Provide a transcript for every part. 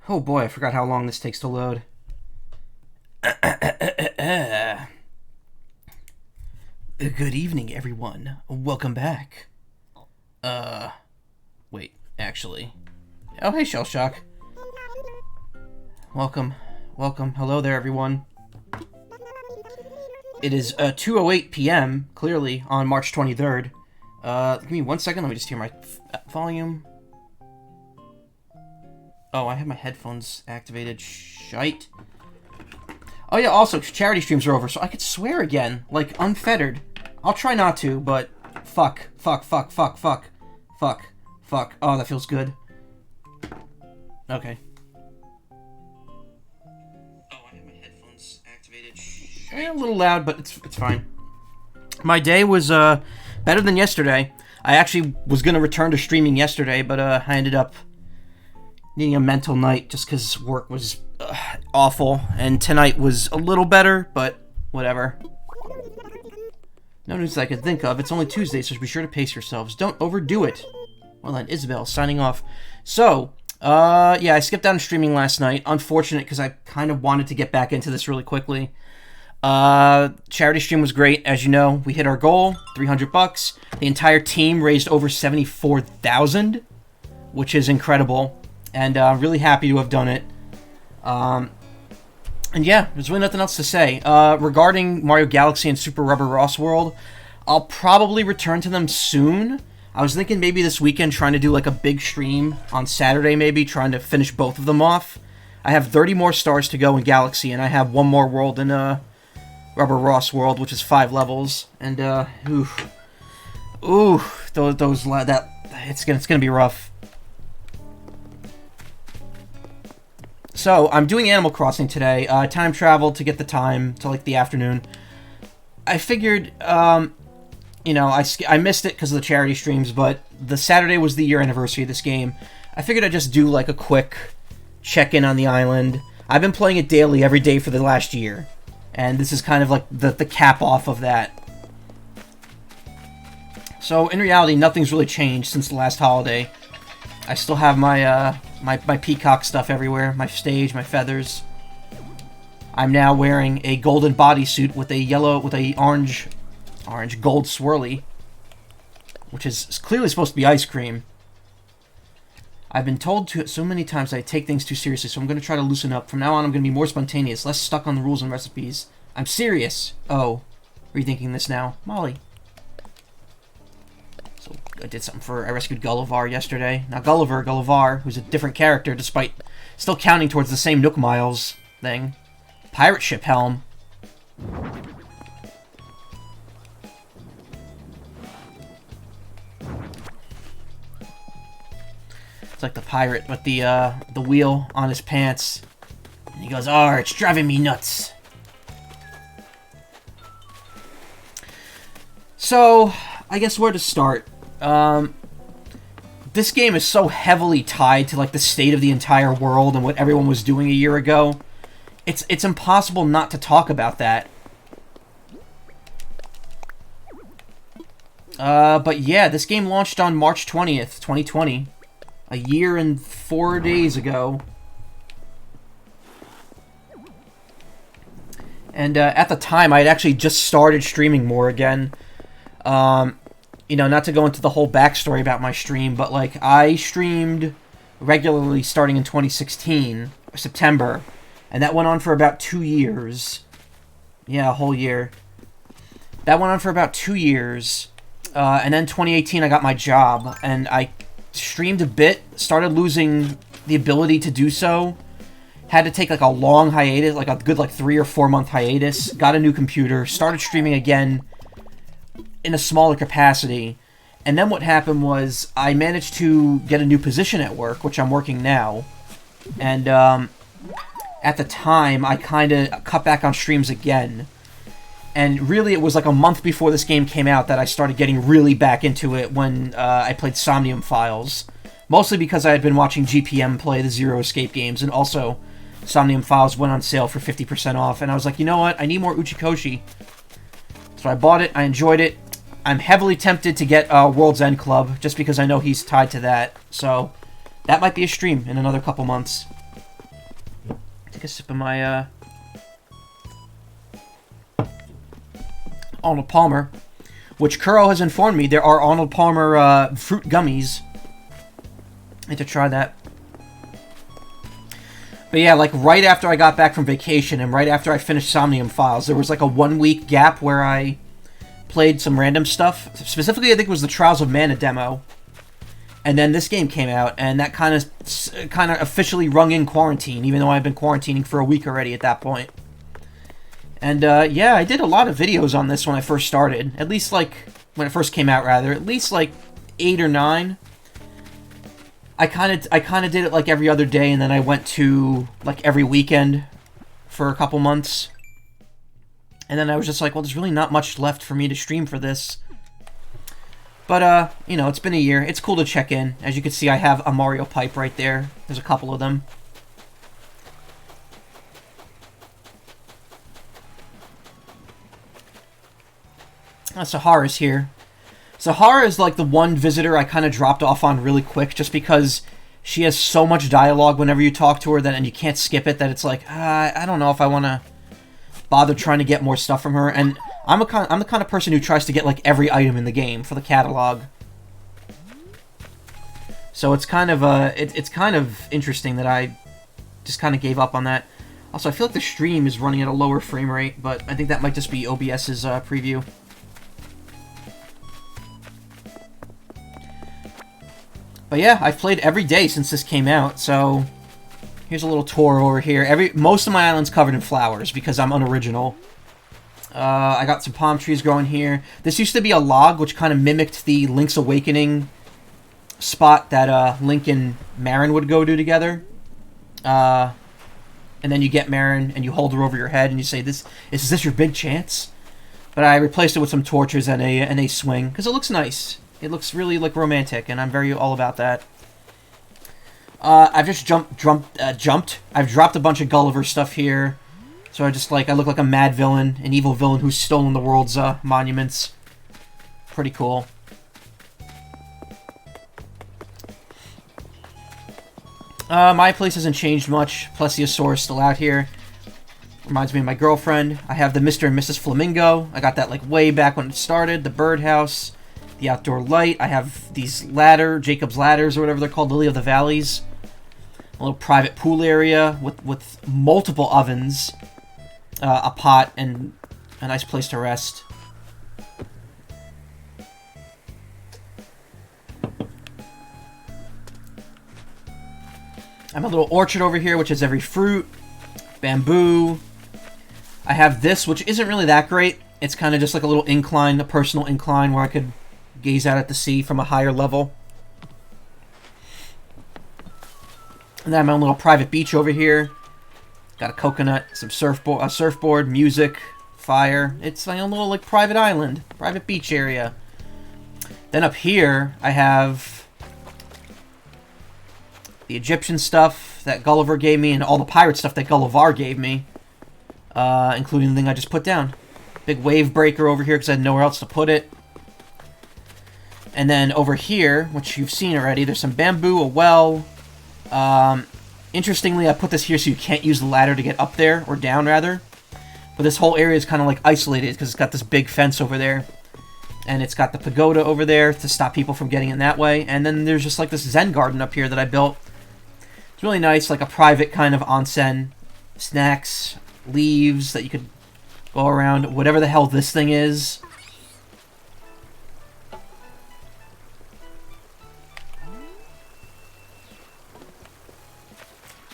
Oh boy, I forgot how long this takes to load. Good evening, everyone. Welcome back. Wait, actually. Oh, hey, Shell Shock. Welcome. Hello there, everyone. It is 2:08 p.m., clearly, on March 23rd. Give me 1 second, let me just hear my volume. Oh, I have my headphones activated. Shite. Oh yeah, also, charity streams are over, so I could swear again, like, unfettered. I'll try not to, but fuck. Oh, that feels good. Okay. Oh, I have my headphones activated. A little loud, but it's fine. My day was better than yesterday. I actually was gonna return to streaming yesterday, but I ended up needing a mental night just because work was awful, and tonight was a little better, but whatever. No news I could think of. It's only Tuesday, so be sure to pace yourselves. Don't overdo it. Well then, Isabel, signing off. So, yeah, I skipped out on streaming last night. Unfortunate, because I kind of wanted to get back into this really quickly. Charity stream was great. As you know, we hit our goal, $300. The entire team raised over $74,000, which is incredible. And really happy to have done it. And yeah, there's really nothing else to say. Regarding Mario Galaxy and Super Rubber Ross World, I'll probably return to them soon. I was thinking maybe this weekend trying to do like a big stream on Saturday maybe, trying to finish both of them off. I have 30 more stars to go in Galaxy, and I have one more world in Rubber Ross World, which is 5 levels. And it's gonna be rough. So, I'm doing Animal Crossing today. Time travel to get the time to, like, the afternoon. I figured, you know, I missed it because of the charity streams, but the Saturday was the year anniversary of this game. I figured I'd just do, like, a quick check-in on the island. I've been playing it daily every day for the last year, and this is kind of, like, the cap-off of that. So, in reality, nothing's really changed since the last holiday. I still have my, my peacock stuff everywhere, my stage, my feathers. I'm now wearing a golden bodysuit with a orange gold swirly, which is clearly supposed to be ice cream. I've been told so many times I take things too seriously, so I'm going to try to loosen up. From now on, I'm going to be more spontaneous, less stuck on the rules and recipes. I'm serious. Oh, rethinking this now. Molly. So I did something I rescued Gullivar yesterday. Not Gullivar, who's a different character, despite still counting towards the same Nook Miles thing. Pirate ship helm. It's like the pirate with the wheel on his pants. And he goes, "Arr, it's driving me nuts." So, I guess where to start. This game is so heavily tied to, like, the state of the entire world and what everyone was doing a year ago. It's impossible not to talk about that. But yeah, this game launched on March 20th, 2020. A year and 4 days ago. And at the time, I had actually just started streaming more again. You know, not to go into the whole backstory about my stream, but, like, I streamed regularly starting in 2016, September, and that went on for about 2 years. Yeah, a whole year. That went on for about 2 years, and then 2018 I got my job, and I streamed a bit, started losing the ability to do so, had to take, like, a long hiatus, like a good, like, 3 or 4 month hiatus, got a new computer, started streaming again, in a smaller capacity, and then what happened was I managed to get a new position at work, which I'm working now, and at the time I kind of cut back on streams again, and really it was like a month before this game came out that I started getting really back into it when I played Somnium Files, mostly because I had been watching GPM play the Zero Escape games, and also Somnium Files went on sale for 50% off, and I was like, you know what, I need more Uchikoshi. So I bought it, I enjoyed it. I'm heavily tempted to get World's End Club, just because I know he's tied to that. So, that might be a stream in another couple months. Take a sip of my Arnold Palmer, which Kuro has informed me there are Arnold Palmer fruit gummies. I need to try that. But yeah, like right after I got back from vacation and right after I finished Somnium Files, there was like a 1 week gap where I played some random stuff. Specifically, I think it was the Trials of Mana demo. And then this game came out, and that kind of officially rung in quarantine, even though I've been quarantining for a week already at that point. And yeah, I did a lot of videos on this when I first started. At least like, when it first came out rather, at least like 8 or 9. I kind of did it like every other day, and then I went to like every weekend for a couple months. And then I was just like, well, there's really not much left for me to stream for this. But, you know, it's been a year. It's cool to check in. As you can see, I have a Mario pipe right there. There's a couple of them. Sahara's here. Sahara is like the one visitor I kind of dropped off on really quick just because she has so much dialogue whenever you talk to her that, and you can't skip it, that it's like, I don't know if I want to bother trying to get more stuff from her. And I'm the kind of person who tries to get like every item in the game for the catalog. So it's kind of it's kind of interesting that I just kind of gave up on that. Also, I feel like the stream is running at a lower frame rate, but I think that might just be OBS's preview. But yeah, I've played every day since this came out, so here's a little tour over here. Most of my island's covered in flowers because I'm unoriginal. I got some palm trees growing here. This used to be a log, which kind of mimicked the Link's Awakening spot that Link and Marin would go to together. And then you get Marin, and you hold her over your head, and you say, "Is this your big chance?" But I replaced it with some torches and a swing, because it looks nice. It looks really, like, romantic, and I'm very all about that. I've just jumped. I've dropped a bunch of Gulliver stuff here. So I look like a mad villain, an evil villain who's stolen the world's monuments. Pretty cool. My place hasn't changed much. Plesiosaur's still out here. Reminds me of my girlfriend. I have the Mr. and Mrs. Flamingo. I got that like way back when it started. The birdhouse. The outdoor light. I have these Jacob's ladders or whatever they're called, Lily of the Valleys. A little private pool area with multiple ovens, a pot, and a nice place to rest. I have a little orchard over here, which has every fruit, bamboo. I have this, which isn't really that great. It's kind of just like a little incline, a personal incline where I could gaze out at the sea from a higher level. And then I have my own little private beach over here. Got a coconut, some surfboard, music, fire. It's my own little like private island, private beach area. Then up here I have the Egyptian stuff that Gulliver gave me and all the pirate stuff that Gullivar gave me, including the thing I just put down. Big wave breaker over here because I had nowhere else to put it. And then over here, which you've seen already, there's some bamboo, a well. Interestingly, I put this here so you can't use the ladder to get up there, or down rather. But this whole area is kind of like isolated because it's got this big fence over there. And it's got the pagoda over there to stop people from getting in that way. And then there's just like this Zen garden up here that I built. It's really nice, like a private kind of onsen. Snacks, leaves that you could go around, whatever the hell this thing is.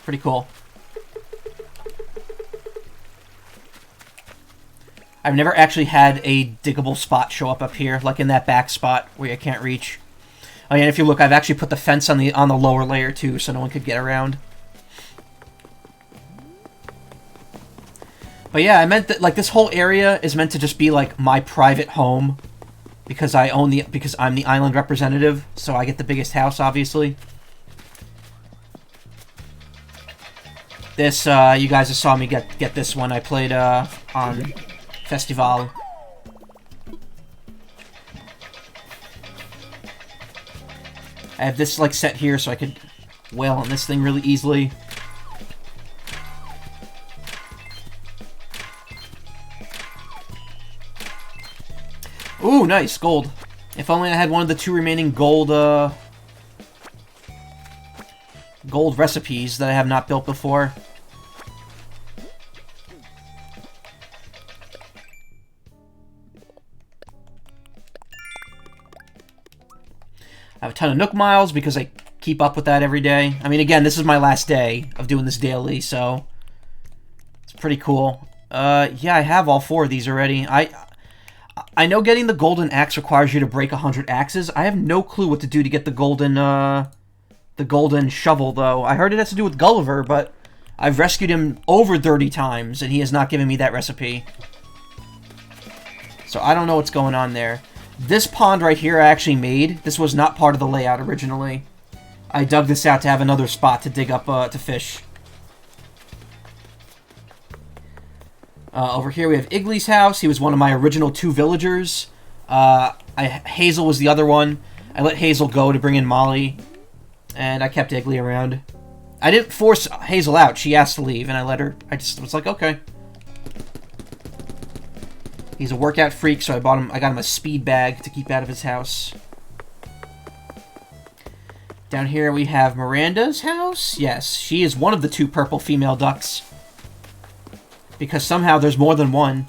Pretty cool. I've never actually had a diggable spot show up here, like in that back spot where I can't reach. Oh yeah, and if you look, I've actually put the fence on the lower layer too, so no one could get around. But yeah, I meant that like this whole area is meant to just be like my private home because I'm the island representative, so I get the biggest house, obviously. This, you guys just saw me get this one. I played, on Festival. I have this, like, set here so I could wail on this thing really easily. Ooh, nice. Gold. If only I had one of the 2 remaining gold, gold recipes that I have not built before. I have a ton of Nook Miles because I keep up with that every day. I mean, again, this is my last day of doing this daily, so it's pretty cool. Yeah, I have all 4 of these already. I know getting the golden axe requires you to break 100 axes. I have no clue what to do to get the golden shovel, though. I heard it has to do with Gulliver, but I've rescued him over 30 times, and he has not given me that recipe. So I don't know what's going on there. This pond right here I actually made. This was not part of the layout originally. I dug this out to have another spot to dig up to fish. Over here we have Igly's house. He was one of my original 2 villagers. Hazel was the other one. I let Hazel go to bring in Molly. And I kept Igly around. I didn't force Hazel out. She asked to leave, and I let her. I just was like, okay. He's a workout freak, so I got him a speed bag to keep out of his house. Down here we have Miranda's house. Yes, she is one of the 2 purple female ducks. Because somehow there's more than one.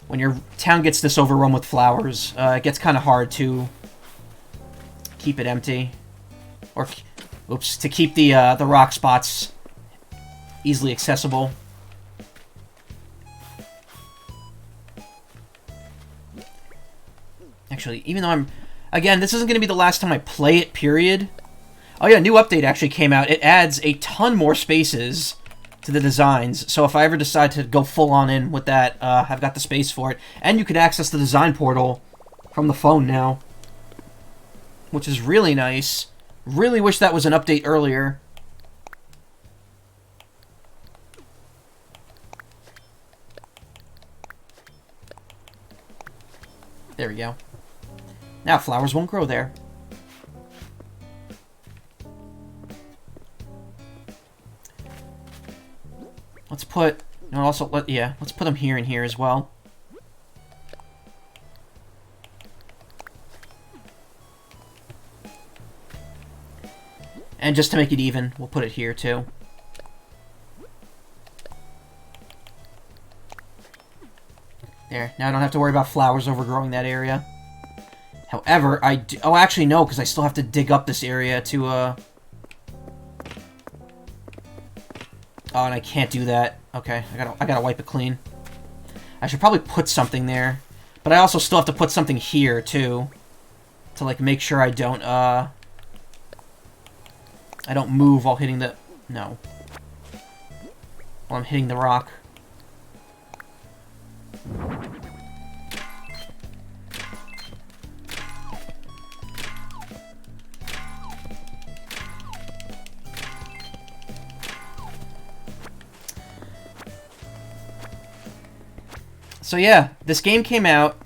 When your town gets this overrun with flowers, it gets kind of hard to keep it empty. Or, oops, to keep the rock spots easily accessible. Actually, even though again, this isn't going to be the last time I play it, period. Oh yeah, new update actually came out. It adds a ton more spaces to the designs, so if I ever decide to go full on in with that, I've got the space for it. And you can access the design portal from the phone now, which is really nice. Really wish that was an update earlier. There we go. Now flowers won't grow there. Let's put... No, also, let's put them here and here as well. And just to make it even, we'll put it here too. There. Now I don't have to worry about flowers overgrowing that area. However, oh, actually, no, because I still have to dig up this area to, Oh, and I can't do that. Okay, I gotta wipe it clean. I should probably put something there. But I also still have to put something here, too. To, like, make sure I don't move while hitting the... No. While I'm hitting the rock. So yeah, this game came out,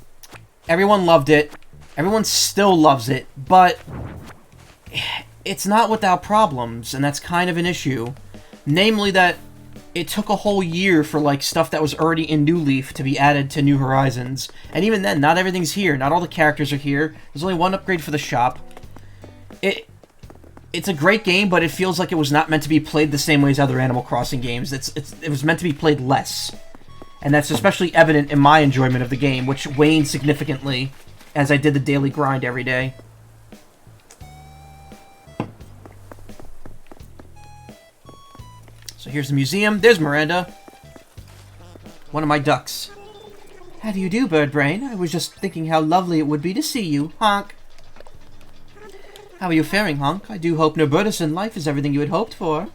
everyone loved it, everyone still loves it, but it's not without problems, and that's kind of an issue. Namely that it took a whole year for, like, stuff that was already in New Leaf to be added to New Horizons. And even then, not everything's here, not all the characters are here, there's only one upgrade for the shop. It's a great game, but it feels like it was not meant to be played the same way as other Animal Crossing games. It was meant to be played less. And that's especially evident in my enjoyment of the game, which waned significantly as I did the daily grind every day. So here's the museum. There's Miranda. One of my ducks. How do you do, Birdbrain? I was just thinking how lovely it would be to see you. Honk. How are you faring, Honk? I do hope Nobirdisan life is everything you had hoped for.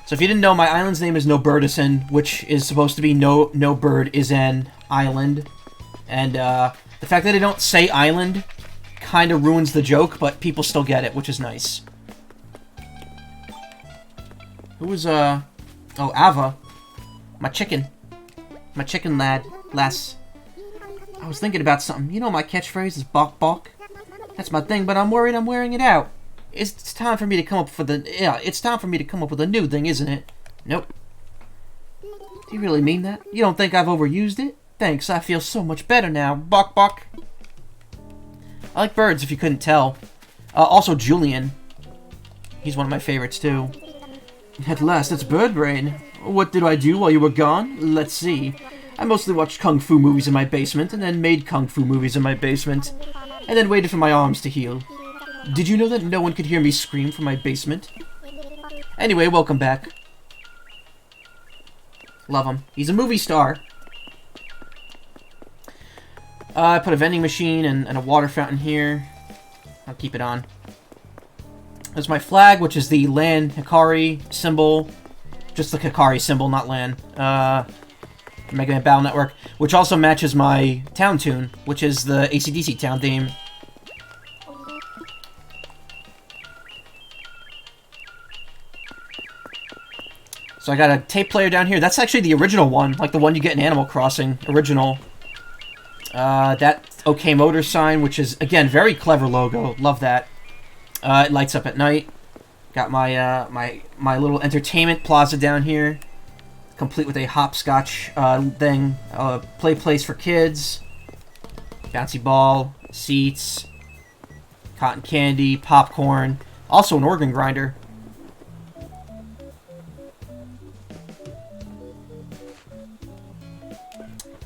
So if you didn't know, my island's name is Nobirdisan, which is supposed to be no bird is an island. And the fact that they don't say island kind of ruins the joke, but people still get it, which is nice. Who was, oh, Ava. My chicken. My chicken lass. I was thinking about something. You know my catchphrase is bok bok? That's my thing, but I'm worried I'm wearing it out. It's time for me to come up with it's time for me to come up with a new thing, isn't it? Nope. Do you really mean that? You don't think I've overused it? Thanks, I feel so much better now. Bok bok. I like birds, if you couldn't tell. Also Julian. He's one of my favorites, too. At last, it's Bird Brain. What did I do while you were gone? Let's see. I mostly watched kung fu movies in my basement, and then made kung fu movies in my basement, and then waited for my arms to heal. Did you know that no one could hear me scream from my basement? Anyway, welcome back. Love him. He's a movie star. I put a vending machine and a water fountain here. I'll keep it on. There's my flag, which is the Land Hikari symbol. Just the Hikari symbol, not Land. Mega Man Battle Network, which also matches my town tune, which is the AC/DC town theme. So I got a tape player down here. That's actually the original one, like the one you get in Animal Crossing. Original. That OK Motor sign, which is, again, very clever logo. Love that. It lights up at night. Got my my little entertainment plaza down here, complete with a hopscotch thing, play place for kids, bouncy ball, seats, cotton candy, popcorn, also an organ grinder.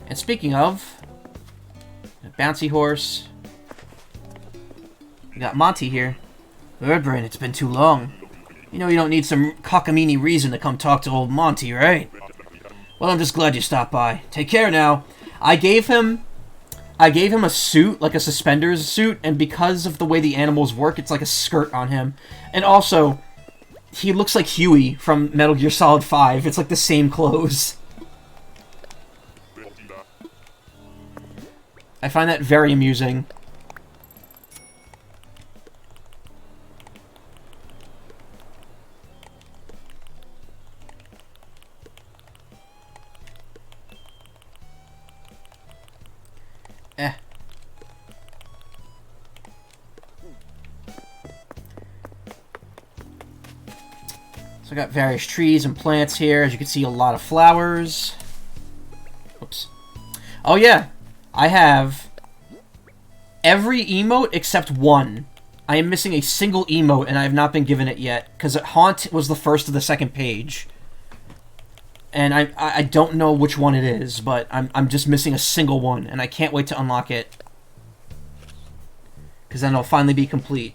And speaking of, a bouncy horse, we got Monty here. Birdbrain, it's been too long. You know you don't need some cockamamie reason to come talk to old Monty, right? Well, I'm just glad you stopped by. Take care now. I gave him a suit, like a suspenders suit, and because of the way the animals work, it's like a skirt on him. And also, he looks like Huey from Metal Gear Solid 5. It's like the same clothes. I find that very amusing. So I got various trees and plants here. As you can see, a lot of flowers. Oops. Oh yeah, I have every emote except one. I am missing a single emote, and I have not been given it yet, because Haunt was the first of the second page. And I don't know which one it is, but I'm just missing a single one, and I can't wait to unlock it. Because then it'll finally be complete.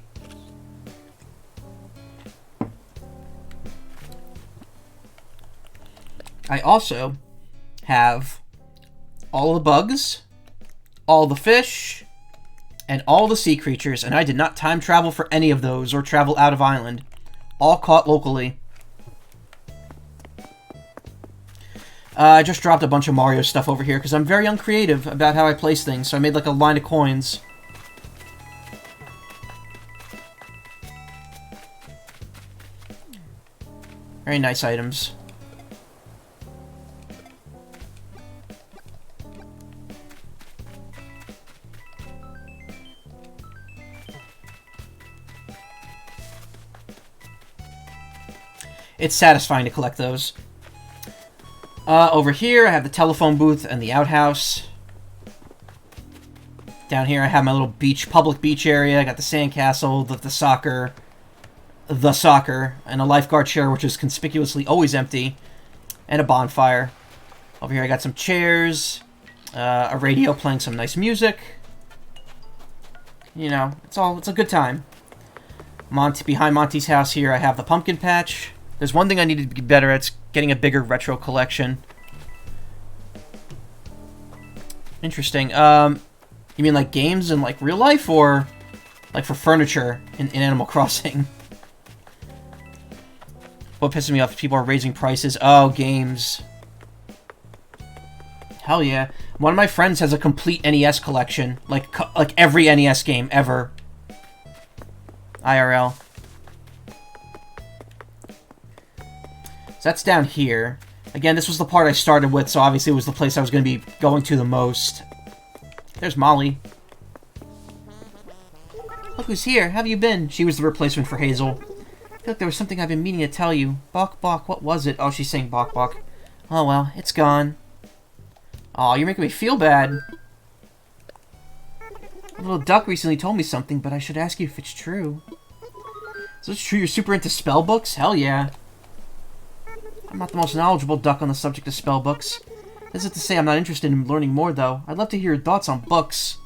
I also have all the bugs, all the fish, and all the sea creatures, and I did not time travel for any of those or travel out of island. All caught locally. I just dropped a bunch of Mario stuff over here because I'm very uncreative about how I place things, so I made like a line of coins. Very nice items. It's satisfying to collect those. Over here, I have the telephone booth and the outhouse. Down here, I have my little public beach area. I got the sandcastle, the soccer, and a lifeguard chair, which is conspicuously always empty, and a bonfire. Over here, I got some chairs, a radio playing some nice music. You know, it's a good time. Behind Monty's house here, I have the pumpkin patch. There's one thing I need to be better at, it's getting a bigger retro collection. Interesting. You mean like games in like real life, or like for furniture in Animal Crossing? What pisses me off is people are raising prices. Oh, games. Hell yeah. One of my friends has a complete NES collection. Like every NES game ever. IRL. So that's down here. Again, this was the part I started with, so obviously it was the place I was going to be going to the most. There's Molly. Look who's here. How have you been? She was the replacement for Hazel. I feel like there was something I've been meaning to tell you. Bok Bok, what was it? Oh, she's saying Bok Bok. Oh, well, it's gone. Oh, you're making me feel bad. A little duck recently told me something, but I should ask you if it's true. So it's true you're super into spell books? Hell yeah. I'm not the most knowledgeable duck on the subject of spell books. This isn't to say I'm not interested in learning more, though. I'd love to hear your thoughts on books.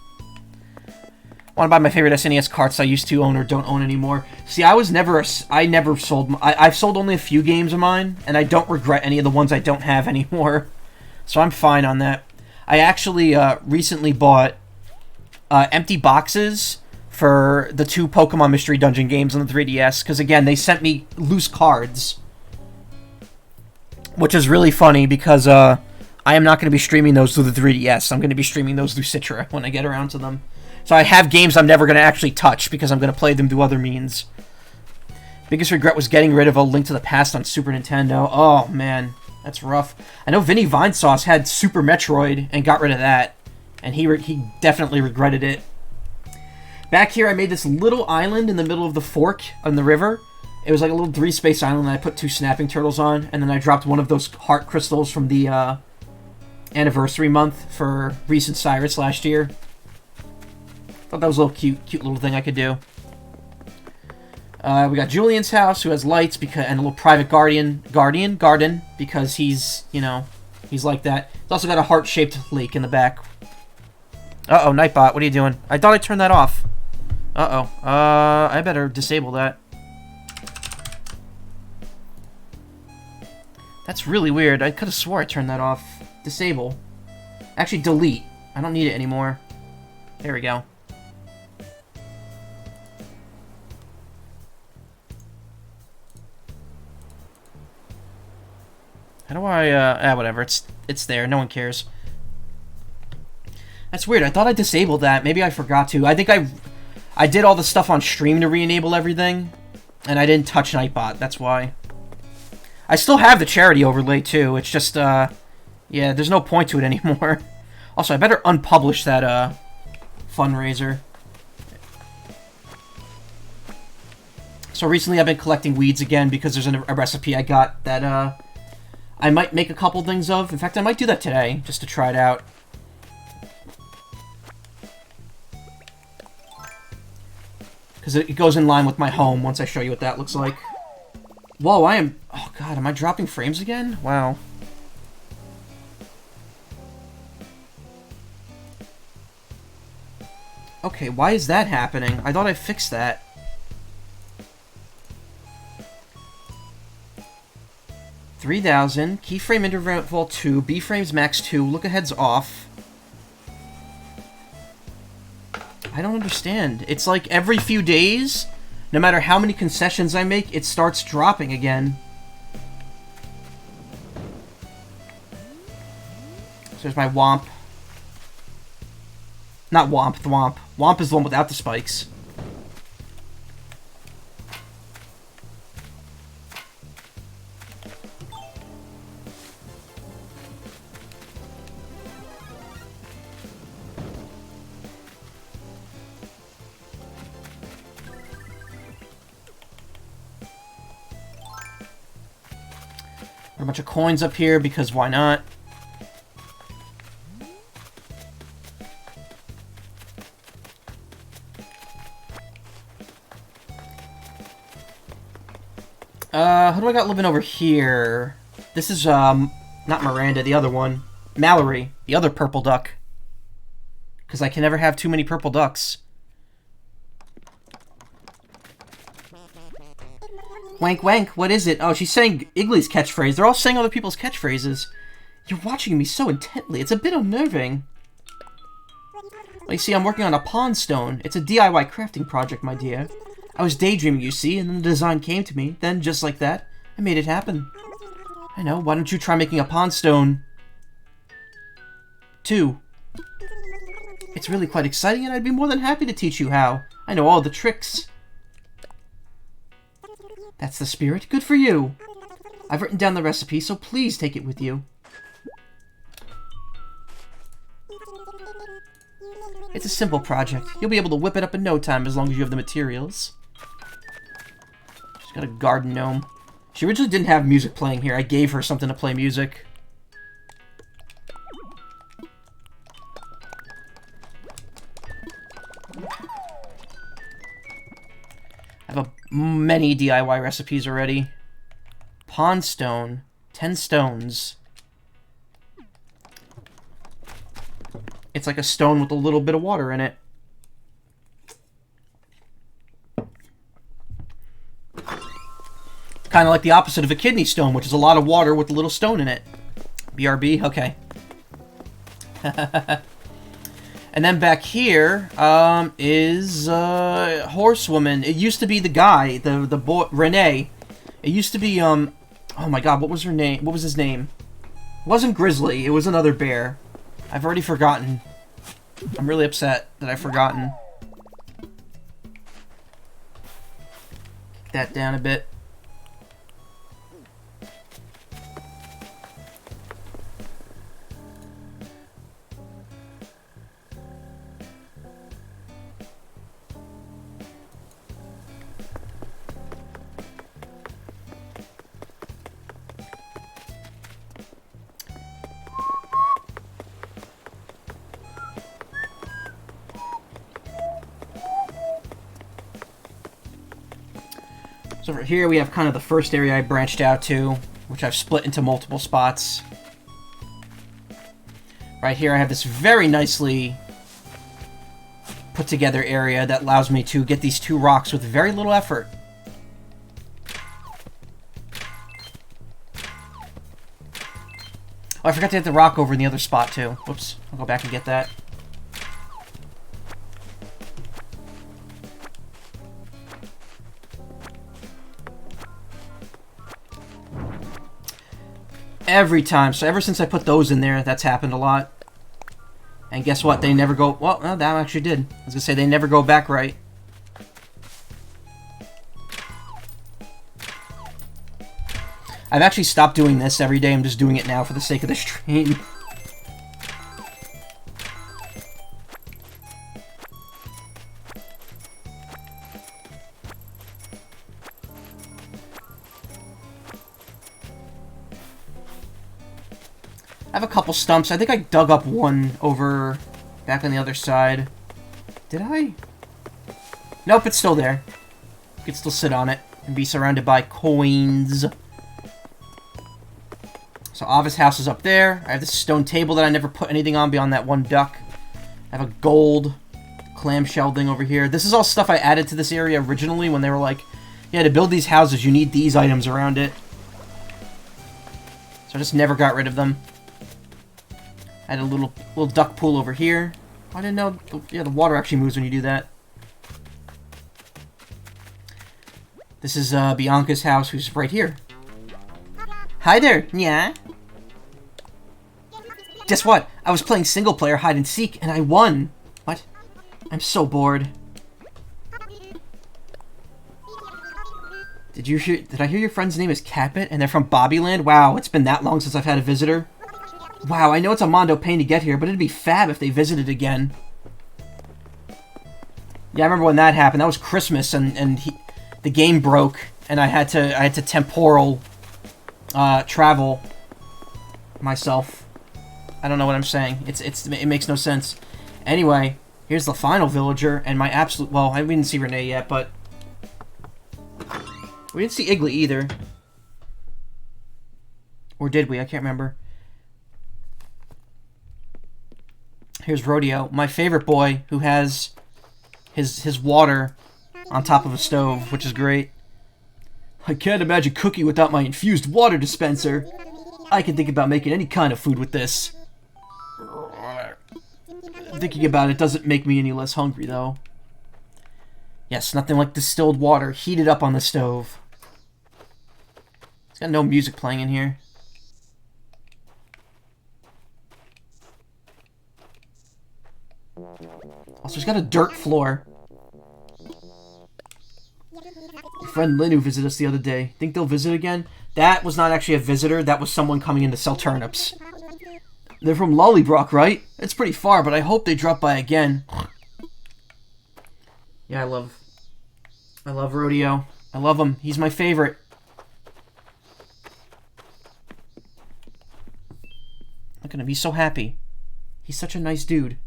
Want to buy my favorite SNES carts I used to own or don't own anymore. See, I never sold... I've sold only a few games of mine, and I don't regret any of the ones I don't have anymore. So I'm fine on that. I actually recently bought empty boxes for the 2 Pokemon Mystery Dungeon games on the 3DS, because again, they sent me loose cards. Which is really funny, because I am not going to be streaming those through the 3DS. I'm going to be streaming those through Citra when I get around to them. So I have games I'm never going to actually touch, because I'm going to play them through other means. Biggest regret was getting rid of A Link to the Past on Super Nintendo. Oh, man. That's rough. I know Vinny Vinesauce had Super Metroid and got rid of that. And he definitely regretted it. Back here, I made this little island in the middle of the fork on the river. It was like a little 3-space island that I put 2 snapping turtles on. And then I dropped one of those heart crystals from the anniversary month for Recent Cyrus last year. Thought that was a little cute little thing I could do. We got Julian's house, who has lights and a little private garden, because he's, you know, he's like that. He's also got a heart-shaped lake in the back. Uh-oh, Nightbot, what are you doing? I thought I turned that off. Uh-oh. I better disable that. That's really weird. I could have swore I turned that off. Disable. Actually, delete. I don't need it anymore. There we go. How do I, whatever. It's there. No one cares. That's weird. I thought I disabled that. Maybe I forgot to. I think I did all the stuff on stream to re-enable everything, and I didn't touch Nightbot. That's why. I still have the charity overlay, too. It's just, yeah, there's no point to it anymore. Also, I better unpublish that, fundraiser. So recently I've been collecting weeds again because there's a recipe I got that, I might make a couple things of. In fact, I might do that today, just to try it out. Because it goes in line with my home once I show you what that looks like. Whoa, oh god, am I dropping frames again? Wow. Okay, why is that happening? I thought I fixed that. $3,000, keyframe interval 2, B-frames max 2, look ahead's off. I don't understand. It's like every few days, no matter how many concessions I make, it starts dropping again. So there's my Womp. Not Womp, Thwomp. Womp is the one without the spikes. A bunch of coins up here, because why not? Who do I got living over here? This is, not Miranda, the other one. Mallory, the other purple duck. Because I can never have too many purple ducks. Wank wank, what is it? Oh, she's saying Iggly's catchphrase. They're all saying other people's catchphrases. You're watching me so intently. It's a bit unnerving. Well, you see, I'm working on a pond stone. It's a DIY crafting project, my dear. I was daydreaming, you see, and then the design came to me. Then, just like that, I made it happen. I know, why don't you try making a pond stone? 2. It's really quite exciting, and I'd be more than happy to teach you how. I know all the tricks. That's the spirit. Good for you. I've written down the recipe, so please take it with you. It's a simple project. You'll be able to whip it up in no time as long as you have the materials. She's got a garden gnome. She originally didn't have music playing here. I gave her something to play music. I have many DIY recipes already. Pond stone. 10 stones. It's like a stone with a little bit of water in it. Kind of like the opposite of a kidney stone, which is a lot of water with a little stone in it. BRB? Okay. And then back here is Horsewoman. It used to be the guy, the boy, Renee. It used to be, oh my god, what was her name? What was his name? It wasn't Grizzly, it was another bear. I've already forgotten. I'm really upset that I've forgotten. Kick that down a bit. So over here we have kind of the first area I branched out to, which I've split into multiple spots. Right here I have this very nicely put together area that allows me to get these 2 rocks with very little effort. Oh, I forgot to hit the rock over in the other spot too. Whoops, I'll go back and get that. Every time. So ever since I put those in there, that's happened a lot. And guess what? They never go... Well, no, that actually did. I was going to say, they never go back right. I've actually stopped doing this every day. I'm just doing it now for the sake of the stream. I have a couple stumps. I think I dug up one over back on the other side. Did I? Nope, it's still there. You can still sit on it and be surrounded by coins. So Ava's house is up there. I have this stone table that I never put anything on beyond that one duck. I have a gold clamshell thing over here. This is all stuff I added to this area originally when they were like, yeah, to build these houses you need these items around it. So I just never got rid of them. I had a little duck pool over here. I didn't know. Yeah, the water actually moves when you do that. This is Bianca's house, who's right here. Hi there, yeah. Guess what? I was playing single player hide and seek, and I won. What? I'm so bored. Did I hear your friend's name is Capit, and they're from Bobbyland? Wow, it's been that long since I've had a visitor. Wow, I know it's a mondo pain to get here, but it'd be fab if they visited again. Yeah, I remember when that happened. That was Christmas, and the game broke, and I had to temporal travel myself. I don't know what I'm saying. It makes no sense. Anyway, here's the final villager, and my absolute... Well, we didn't see Renee yet, but... We didn't see Iggly either. Or did we? I can't remember. Here's Rodeo, my favorite boy, who has his water on top of a stove, which is great. I can't imagine cooking without my infused water dispenser. I can think about making any kind of food with this. Thinking about it doesn't make me any less hungry, though. Yes, nothing like distilled water heated up on the stove. It's got no music playing in here. Also, it's got a dirt floor. Your friend Lynn who visited us the other day. Think they'll visit again? That was not actually a visitor. That was someone coming in to sell turnips. They're from Lollybrook, right? It's pretty far, but I hope they drop by again. Yeah, I love Rodeo. I love him. He's my favorite. Look at him. He's so happy. He's such a nice dude.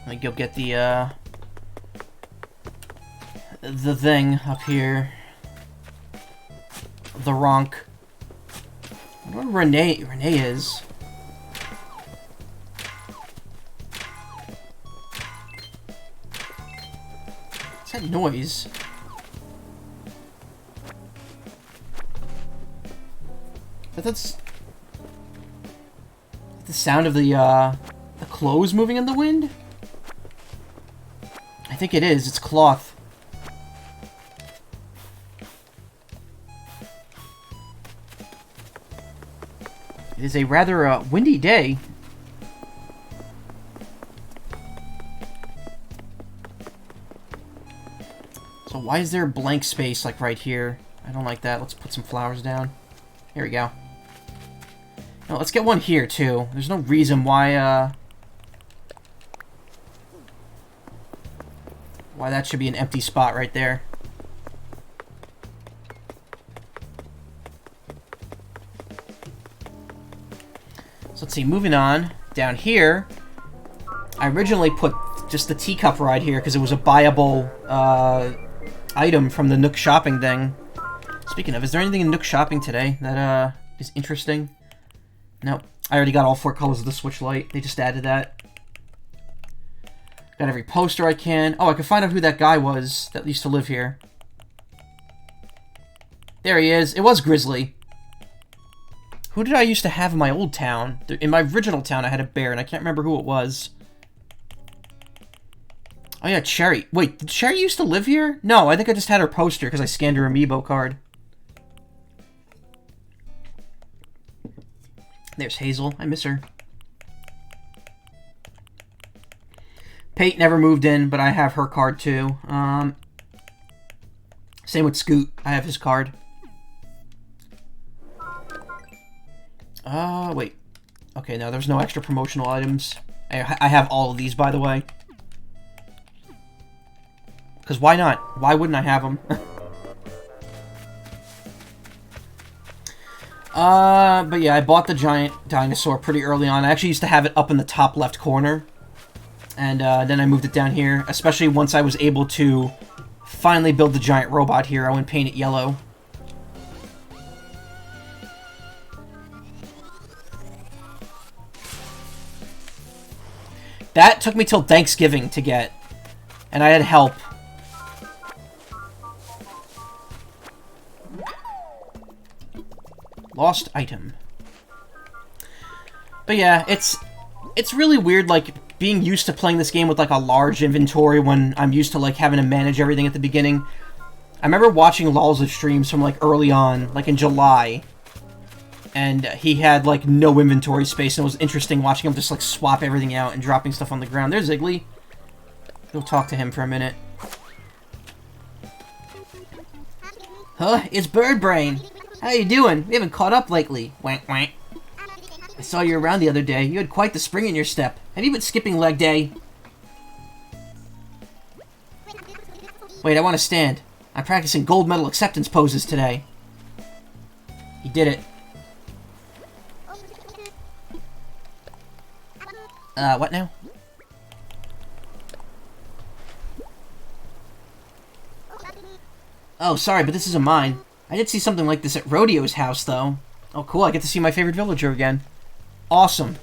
Let me go get the thing up here. The Ronk. I wonder where Renee is. What's that noise? That's the sound of the clothes moving in the wind? I think it is. It's cloth. It is a rather windy day. So why is there a blank space like right here? I don't like that. Let's put some flowers down. Here we go. No, let's get one here too. There's no reason why that should be an empty spot right there. So let's see, moving on. Down here, I originally put just the teacup right here because it was a buyable item from the Nook shopping thing. Speaking of, is there anything in Nook shopping today that is interesting? Nope. I already got all 4 colors of the Switch light. They just added that. Got every poster I can. Oh, I can find out who that guy was that used to live here. There he is. It was Grizzly. Who did I used to have in my old town? In my original town, I had a bear, and I can't remember who it was. Oh, yeah, Cherry. Wait, did Cherry used to live here? No, I think I just had her poster because I scanned her amiibo card. There's Hazel. I miss her. Pate never moved in, but I have her card too. Same with Scoot. I have his card. Wait. Okay, no, there's no extra promotional items. I have all of these, by the way. Because why not? Why wouldn't I have them? But yeah, I bought the giant dinosaur pretty early on. I actually used to have it up in the top left corner. And then I moved it down here, especially once I was able to finally build the giant robot hero and paint it yellow. That took me till Thanksgiving to get, and I had help. Lost item. But yeah, it's really weird, like, being used to playing this game with, like, a large inventory when I'm used to, like, having to manage everything at the beginning. I remember watching Lawl's streams from, like, early on, like, in July. And he had, like, no inventory space, and it was interesting watching him just, like, swap everything out and dropping stuff on the ground. There's Ziggly. Go talk to him for a minute. Huh? It's Bird Brain. How you doing? We haven't caught up lately. Wank, wank. I saw you around the other day. You had quite the spring in your step. Have you been skipping leg day? Wait, I want to stand. I'm practicing gold medal acceptance poses today. He did it. What now? Oh, sorry, but this isn't mine. I did see something like this at Rodeo's house, though. Oh, cool, I get to see my favorite villager again. Awesome.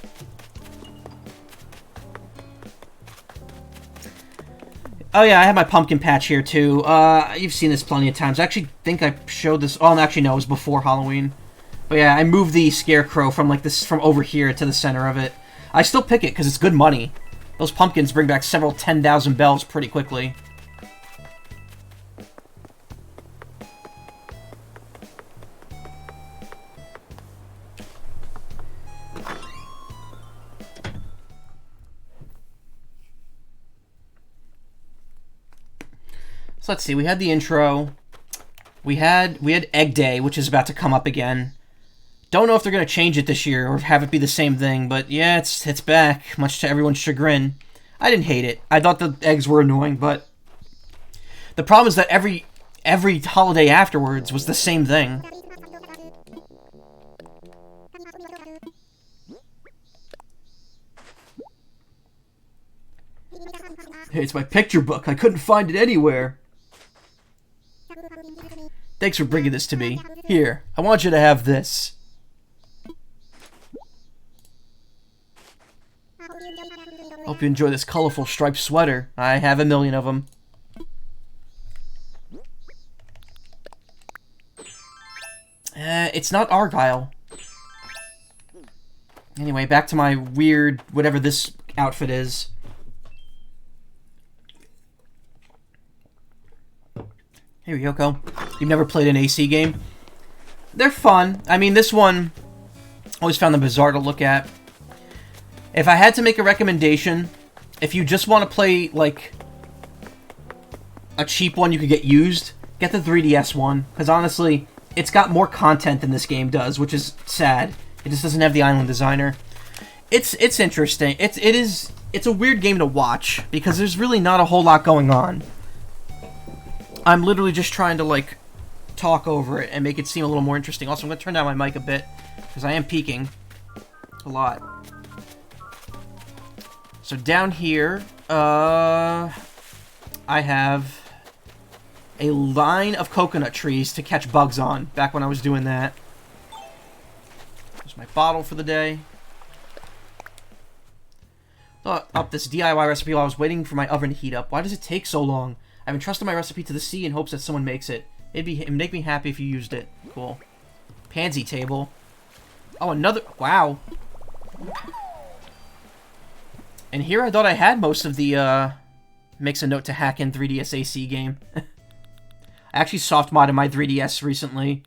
Oh yeah, I have my pumpkin patch here too. You've seen this plenty of times. I actually think I showed this. Oh, actually no, it was before Halloween. But yeah, I moved the scarecrow from like this from over here to the center of it. I still pick it because it's good money. Those pumpkins bring back several 10,000 bells pretty quickly. So let's see. We had the intro. We had Egg Day, which is about to come up again. Don't know if they're going to change it this year or have it be the same thing, but yeah, it's back, much to everyone's chagrin. I didn't hate it. I thought the eggs were annoying, but the problem is that every holiday afterwards was the same thing. Hey, it's my picture book. I couldn't find it anywhere. Thanks for bringing this to me. Here, I want you to have this. Hope you enjoy this colorful striped sweater. I have a million of them. It's not Argyle. Anyway, back to my weird, whatever this outfit is. Hey, Ryoko. You've never played an AC game? They're fun. I mean, this one, always found them bizarre to look at. If I had to make a recommendation, if you just want to play, like, a cheap one you could get used, get the 3DS one. Because honestly, it's got more content than this game does, which is sad. It just doesn't have the island designer. It's interesting. It's a weird game to watch, because there's really not a whole lot going on. I'm literally just trying to, like, talk over it and make it seem a little more interesting. Also, I'm going to turn down my mic a bit, because I am peaking a lot. So down here, I have a line of coconut trees to catch bugs on, back when I was doing that. There's my bottle for the day. Up this DIY recipe while I was waiting for my oven to heat up. Why does it take so long? I've entrusted my recipe to the sea in hopes that someone makes it. It'd make me happy if you used it. Cool. Pansy table. Oh, another... Wow. And here I thought I had most of the, Makes a note to hack in 3DS AC game. I actually soft modded my 3DS recently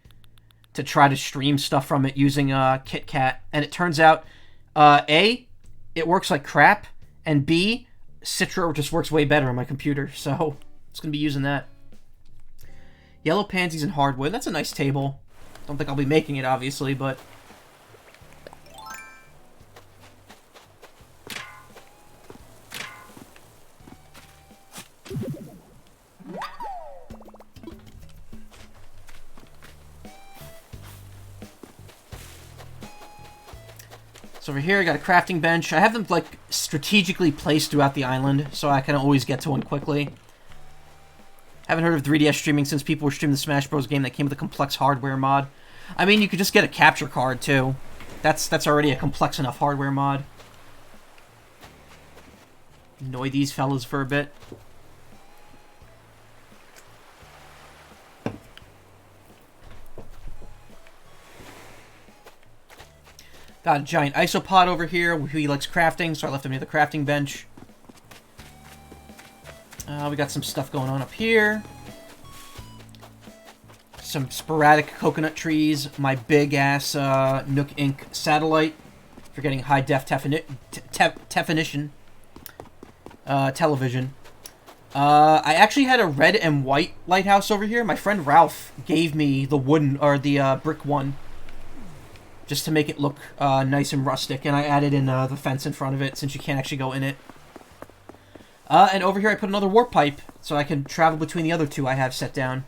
to try to stream stuff from it using, KitKat. And it turns out, A, it works like crap, and B, Citro just works way better on my computer, so it's going to be using that. Yellow pansies and hardwood. That's a nice table. Don't think I'll be making it, obviously, but... So over here, I got a crafting bench. I have them, like, strategically placed throughout the island, so I can always get to one quickly. Haven't heard of 3DS streaming since people were streaming the Smash Bros. Game that came with a complex hardware mod. I mean, you could just get a capture card, too. That's already a complex enough hardware mod. Annoy these fellas for a bit. Got a giant isopod over here who he likes crafting, so I left him near the crafting bench. We got some stuff going on up here. Some sporadic coconut trees. My big-ass Nook Inc. satellite for getting high-def definition television. I actually had a red and white lighthouse over here. My friend Ralph gave me the wooden, or the brick one, just to make it look nice and rustic, and I added in the fence in front of it, since you can't actually go in it. And over here I put another warp pipe, so I can travel between the other two I have set down.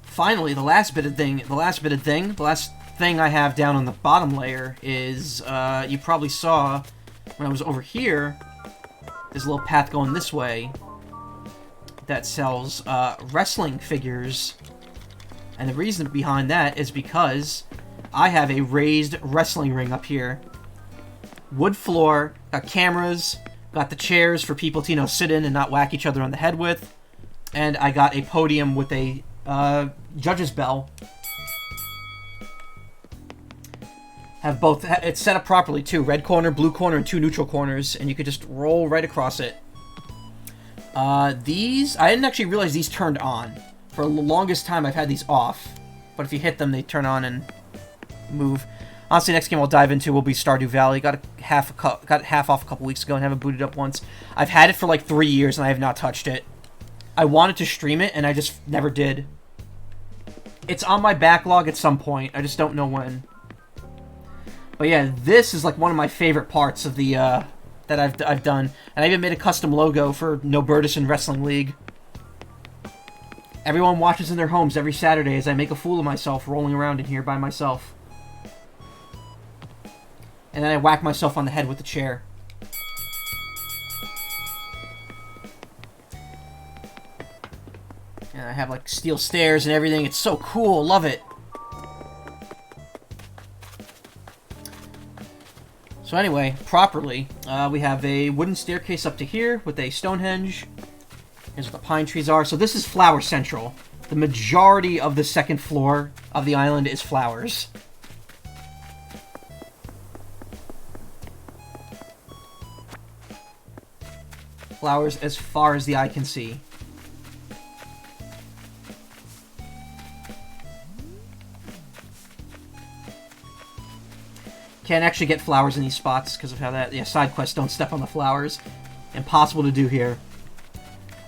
Finally, the last thing I have down on the bottom layer is, you probably saw when I was over here, there's a little path going this way that sells wrestling figures. And the reason behind that is because I have a raised wrestling ring up here. Wood floor, got cameras, got the chairs for people to, you know, sit in and not whack each other on the head with. And I got a podium with a judge's bell. Have both, it's set up properly too. Red corner, blue corner, and 2 neutral corners, and you could just roll right across it. These, I didn't actually realize these turned on. For the longest time, I've had these off. But if you hit them, they turn on and move. Honestly, next game I'll dive into will be Stardew Valley. Got half off a couple weeks ago and haven't booted up once. I've had it for like 3 years and I have not touched it. I wanted to stream it and I just never did. It's on my backlog at some point. I just don't know when. But yeah, this is like one of my favorite parts of the that I've done. And I even made a custom logo for Nobirdisan Wrestling League. Everyone watches in their homes every Saturday as I make a fool of myself rolling around in here by myself. And then I whack myself on the head with the chair. And I have like steel stairs and everything. It's so cool. Love it. So anyway, properly, we have a wooden staircase up to here with a Stonehenge. Here's what the pine trees are. So this is Flower Central. The majority of the second floor of the island is flowers. Flowers as far as the eye can see. Can't actually get flowers in these spots because of how that... Yeah, side quests don't step on the flowers. Impossible to do here.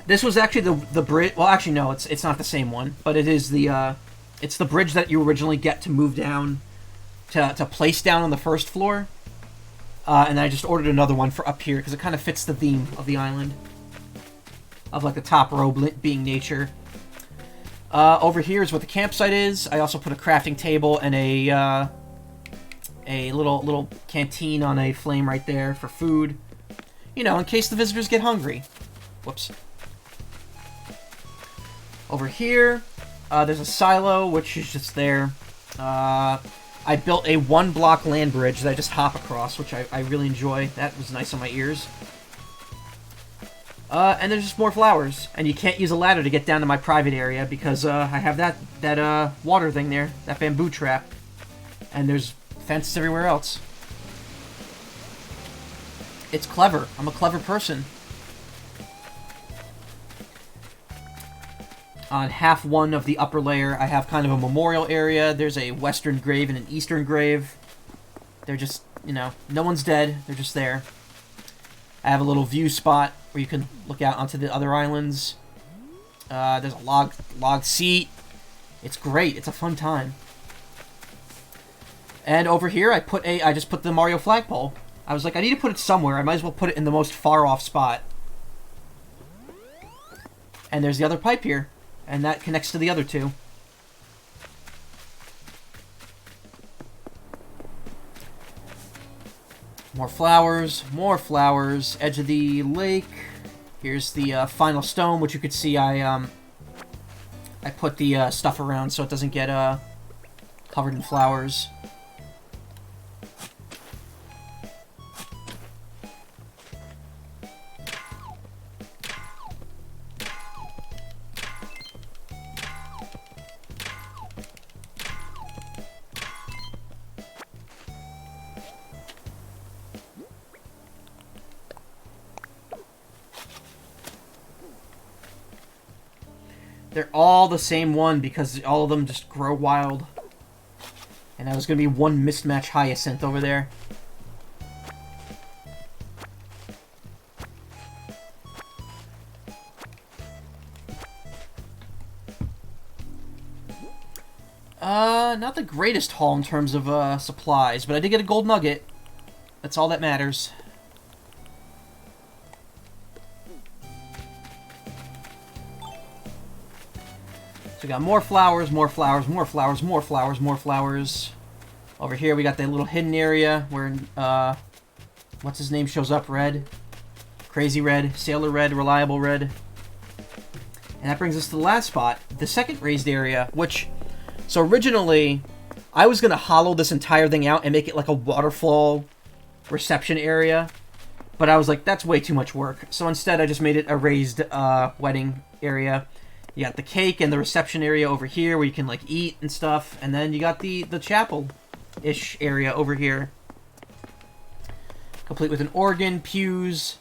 This was actually the bridge... Well, actually, no, it's not the same one. But it is the... it's the bridge that you originally get to move down... To place down on the first floor. And I just ordered another one for up here because it kind of fits the theme of the island. Of like the top row being nature. Over here is what the campsite is. I also put a crafting table and a little canteen on a flame right there for food. You know, in case the visitors get hungry. Whoops. Over here, there's a silo, which is just there. I built a 1-block land bridge that I just hop across, which I really enjoy. That was nice on my ears. And there's just more flowers. And you can't use a ladder to get down to my private area because I have that water thing there, that bamboo trap. And there's fences everywhere else. It's clever. I'm a clever person. On half one of the upper layer, I have kind of a memorial area. There's a western grave and an eastern grave. They're just, you know, no one's dead. They're just there. I have a little view spot where you can look out onto the other islands. There's a log seat. It's great. It's a fun time. And over here, I just put the Mario flagpole. I was like, I need to put it somewhere. I might as well put it in the most far-off spot. And there's the other pipe here. And that connects to the other two. More flowers, more flowers. Edge of the lake. Here's the final stone, which you could see I put the stuff around so it doesn't get covered in flowers. They're all the same one because all of them just grow wild. And there's going to be one mismatch hyacinth over there. Not the greatest haul in terms of supplies, but I did get a gold nugget. That's all that matters. So we got more flowers, more flowers, more flowers, more flowers, more flowers. Over here we got that little hidden area where, what's his name shows up, Red. Crazy Red, Sailor Red, Reliable Red. And that brings us to the last spot, the second raised area, which... So originally, I was going to hollow this entire thing out and make it like a waterfall reception area. But I was like, that's way too much work. So instead I just made it a raised wedding area. You got the cake and the reception area over here where you can like eat and stuff. And then you got the chapel-ish area over here. Complete with an organ, pews.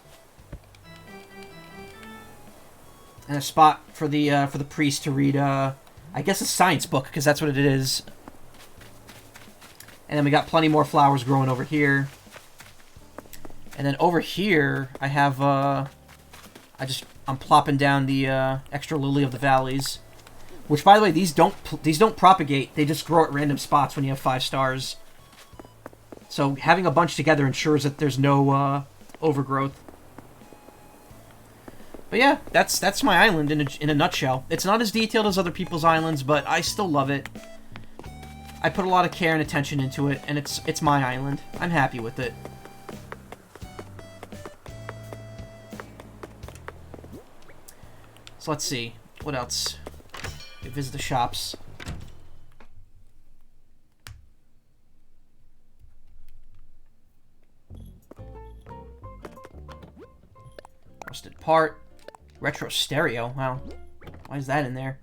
And a spot for the priest to read, I guess a science book, because that's what it is. And then we got plenty more flowers growing over here. And then over here, I have, I'm plopping down the extra lily of the valleys. Which, by the way, these don't propagate. They just grow at random spots when you have 5 stars. So having a bunch together ensures that there's no overgrowth. But yeah, that's my island in a nutshell. It's not as detailed as other people's islands, but I still love it. I put a lot of care and attention into it, and it's my island. I'm happy with it. So let's see. What else? We visit the shops. Rusted part. Retro stereo. Wow. Why is that in there?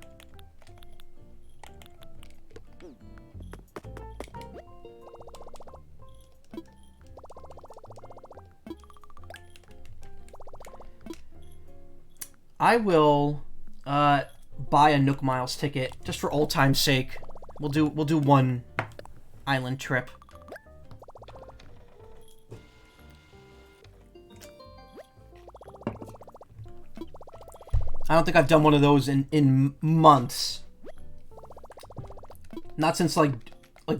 I will buy a Nook Miles ticket just for old time's sake. We'll do one island trip. I don't think I've done one of those in months. Not since like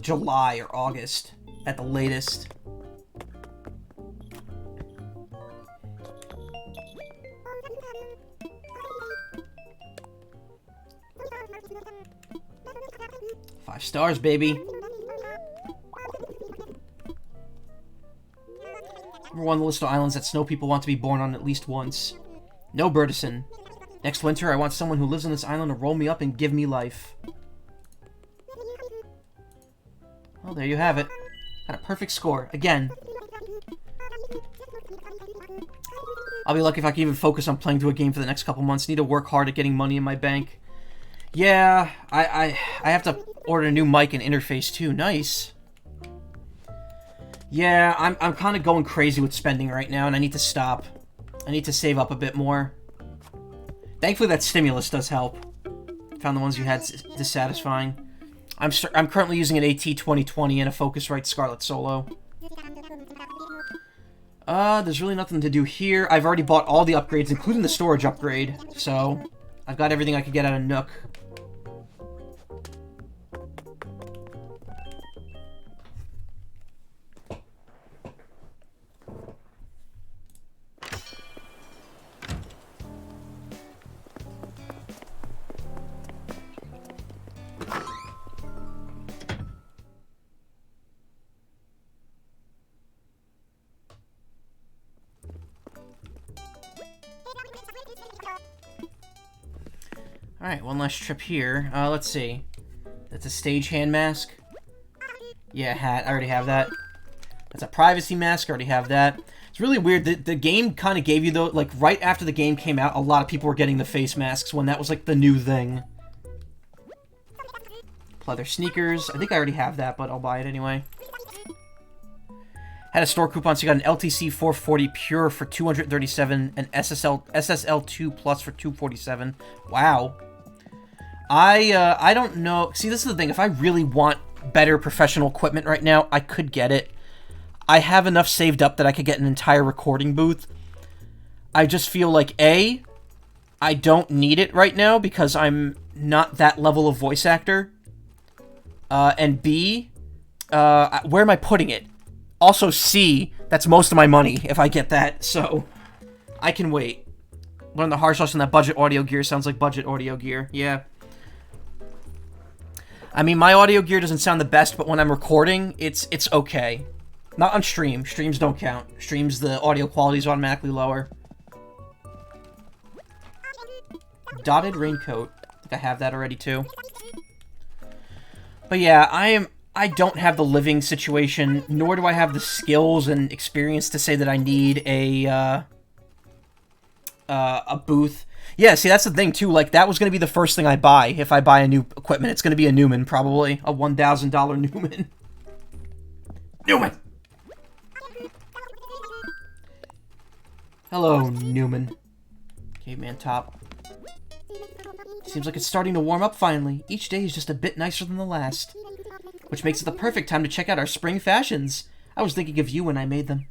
July or August at the latest. Five stars, baby. Number 1 on the list of islands that snow people want to be born on at least once. Nobirdisan. Next winter, I want someone who lives on this island to roll me up and give me life. Well, there you have it. Got a perfect score. Again. I'll be lucky if I can even focus on playing through a game for the next couple months. Need to work hard at getting money in my bank. Yeah, I have to order a new mic and interface too. Nice. Yeah, I'm kind of going crazy with spending right now, and I need to stop. I need to save up a bit more. Thankfully, that stimulus does help. Found the ones you had dissatisfying. I'm currently using an AT2020 and a Focusrite Scarlett Solo. There's really nothing to do here. I've already bought all the upgrades, including the storage upgrade, so I've got everything I could get out of Nook. Alright, one last trip here. Let's see. That's a stagehand mask. Yeah, hat. I already have that. That's a privacy mask. I already have that. It's really weird. The game kind of gave you, though, like, right after the game came out, a lot of people were getting the face masks when that was, like, the new thing. Pleather sneakers. I think I already have that, but I'll buy it anyway. Had a store coupon, so you got an LTC 440 Pure for 237 and SSL 2 Plus for 247. Wow. I don't know. See, this is the thing. If I really want better professional equipment right now, I could get it. I have enough saved up that I could get an entire recording booth. I just feel like, A, I don't need it right now because I'm not that level of voice actor. And B, where am I putting it? Also, C, that's most of my money if I get that, so I can wait. One of the harsh on that budget audio gear sounds like budget audio gear. Yeah. I mean, my audio gear doesn't sound the best, but when I'm recording, it's okay. Not on stream. Streams don't count. Streams, the audio quality is automatically lower. Dotted raincoat. I think I have that already, too. But yeah, I don't have the living situation, nor do I have the skills and experience to say that I need a booth. Yeah, see, that's the thing, too. Like, that was going to be the first thing I buy if I buy a new equipment. It's going to be a Newman, probably. A $1,000 Newman. Newman! Hello, Newman. Caveman top. Seems like it's starting to warm up finally. Each day is just a bit nicer than the last. Which makes it the perfect time to check out our spring fashions. I was thinking of you when I made them.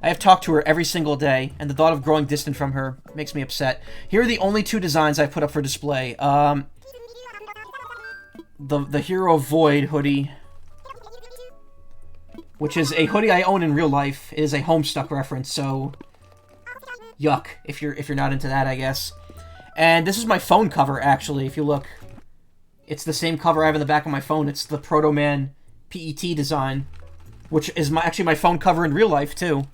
I have talked to her every single day, and the thought of growing distant from her makes me upset. Here are the only 2 designs I've put up for display. The Hero Void hoodie, which is a hoodie I own in real life. It is a Homestuck reference, so yuck if you're not into that, I guess. And this is my phone cover, actually. If you look, it's the same cover I have in the back of my phone. It's the Proto Man PET design, which is actually my phone cover in real life too.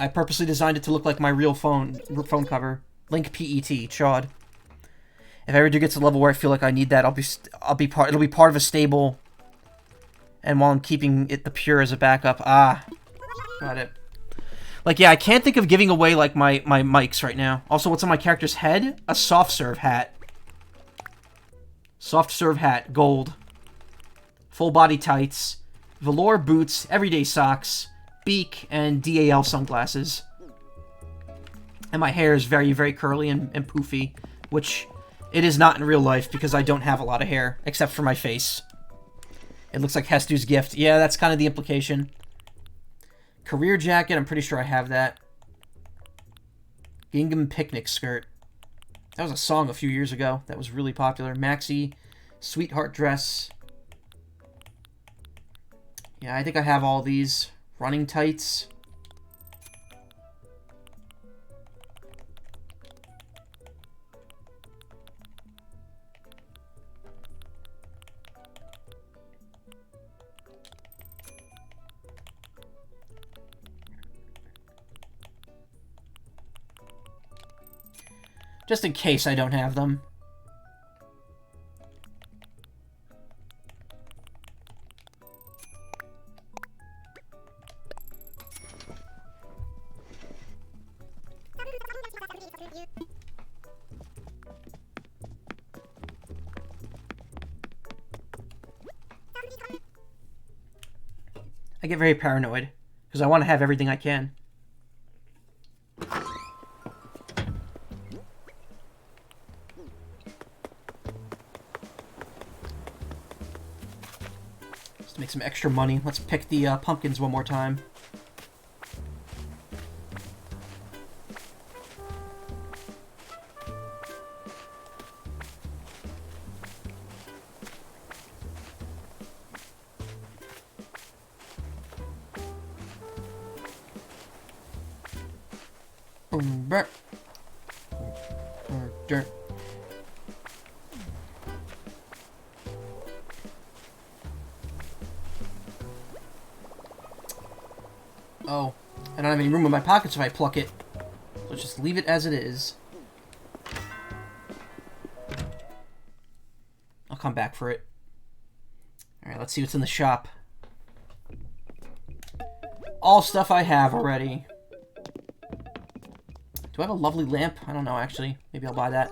I purposely designed it to look like my real phone cover. Link PET, Chod. If I ever do get to the level where I feel like I need that, it'll be part of a stable. And while I'm keeping it the pure as a backup, got it. Like, yeah, I can't think of giving away like my mics right now. Also, what's on my character's head? A soft serve hat. Soft serve hat, gold. Full body tights, velour boots, everyday socks, beak, and DAL sunglasses. And my hair is very, very curly and poofy, which it is not in real life because I don't have a lot of hair, except for my face. It looks like Hestu's gift. Yeah, that's kind of the implication. Career jacket, I'm pretty sure I have that. Gingham picnic skirt. That was a song a few years ago that was really popular. Maxi, sweetheart dress. Yeah, I think I have all these. Running tights. Just in case I don't have them. I get very paranoid because I want to have everything I can. Just to make some extra money. Let's pick the pumpkins one more time. Oh, I don't have any room in my pockets if I pluck it. So just leave it as it is. I'll come back for it. Alright, let's see what's in the shop. All stuff I have already. Do I have a lovely lamp? I don't know, actually. Maybe I'll buy that.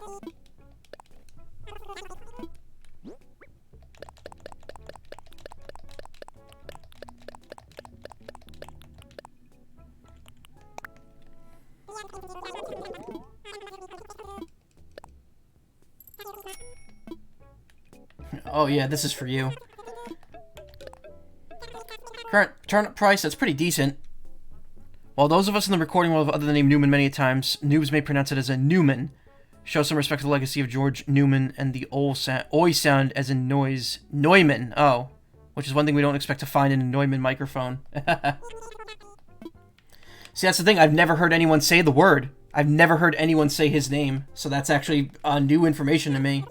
Oh yeah, this is for you. Current turnip price, that's pretty decent. While those of us in the recording will have other the name Newman many times, noobs may pronounce it as a Newman. Show some respect to the legacy of George Newman and the oi sound as in noise. Neumann, oh. Which is one thing we don't expect to find in a Neumann microphone. See, that's the thing, I've never heard anyone say the word. I've never heard anyone say his name, so that's actually new information to me.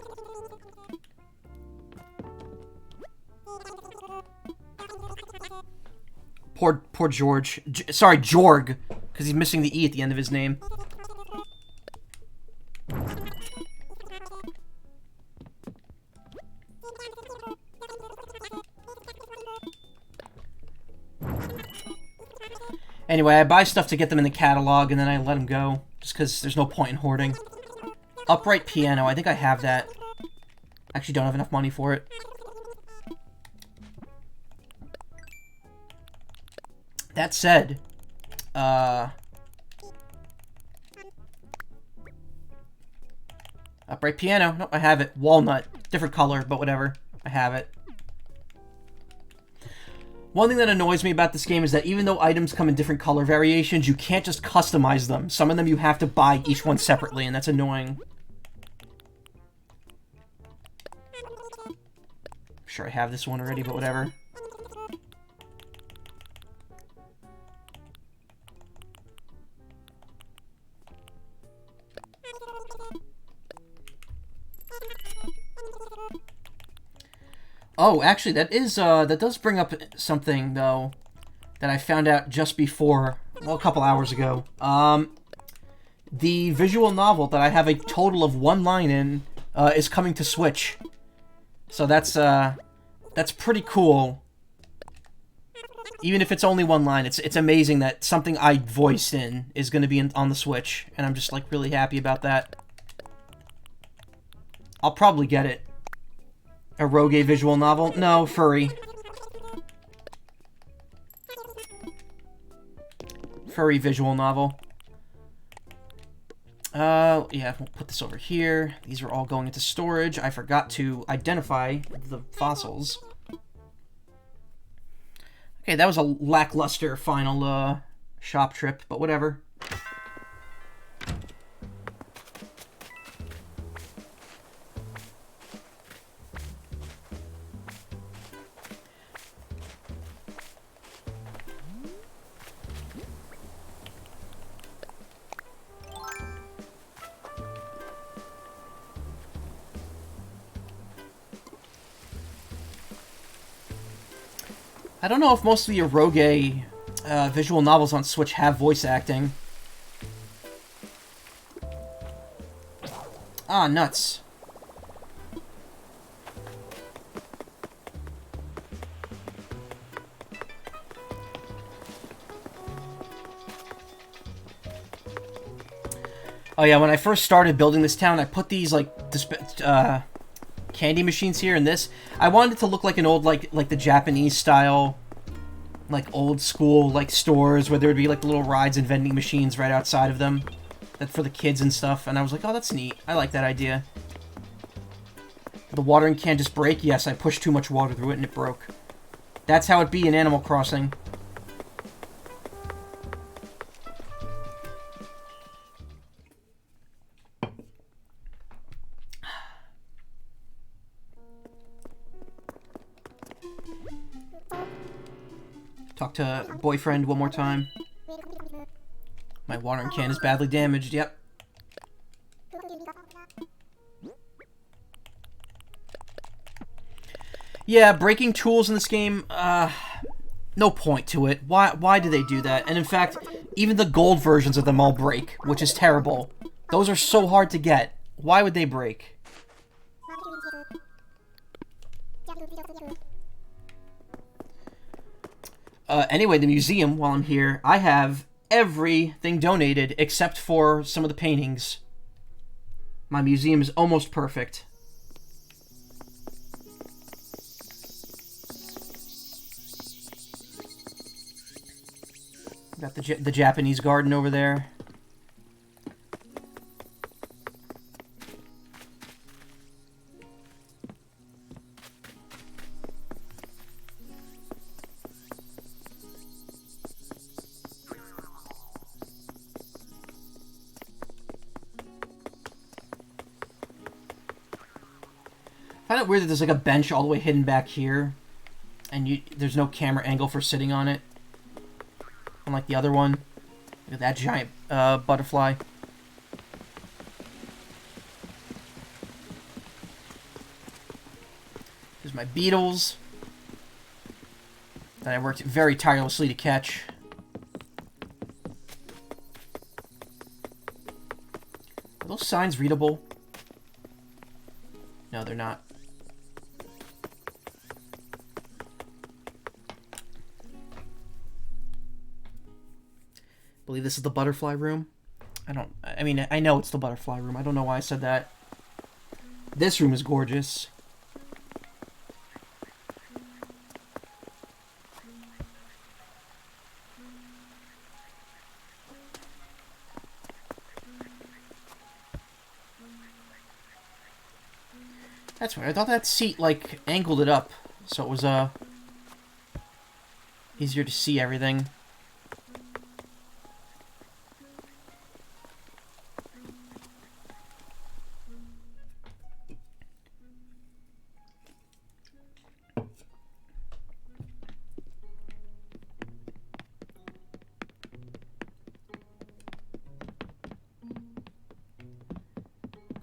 Poor George. Sorry, Jorg, because he's missing the E at the end of his name. Anyway, I buy stuff to get them in the catalog, and then I let them go, just because there's no point in hoarding. Upright piano, I think I have that. I actually don't have enough money for it. That said, Upright piano. Nope, I have it. Walnut. Different color, but whatever. I have it. One thing that annoys me about this game is that even though items come in different color variations, you can't just customize them. Some of them you have to buy each one separately, and that's annoying. I'm sure I have this one already, but whatever. Oh, actually, that does bring up something, though, that I found out just before, well, a couple hours ago. The visual novel that I have a total of 1 line in is coming to Switch. So that's pretty cool. Even if it's only 1 line, it's amazing that something I voiced in is going to be on the Switch, and I'm just, like, really happy about that. I'll probably get it. A Rogue visual novel? No, furry. Furry visual novel. Yeah, we'll put this over here. These are all going into storage. I forgot to identify the fossils. Okay, that was a lackluster final, shop trip, but whatever. I don't know if most of the eroge visual novels on Switch have voice acting. Ah, nuts. Oh yeah, when I first started building this town, I put these, like, candy machines here and this. I wanted it to look like an old, like the Japanese style, like old school, like stores where there would be like little rides and vending machines right outside of them, that for the kids and stuff. And I was like, oh, that's neat. I like that idea. The watering can just break? Yes, I pushed too much water through it and it broke. That's how it be in Animal Crossing. Talk to boyfriend one more time. My watering can is badly damaged, yep. Yeah, breaking tools in this game, no point to it. Why do they do that? And in fact, even the gold versions of them all break, which is terrible. Those are so hard to get. Why would they break? Anyway, the museum, while I'm here, I have everything donated except for some of the paintings. My museum is almost perfect. Got the Japanese garden over there. I find it weird that there's like a bench all the way hidden back here, and there's no camera angle for sitting on it. Unlike the other one. Look at that giant butterfly. Here's my beetles that I worked very tirelessly to catch. Are those signs readable? No, they're not. I believe this is the butterfly room. I mean, I know it's the butterfly room. I don't know why I said that. This room is gorgeous. That's weird. I thought that seat, like, angled it up, so it was, easier to see everything.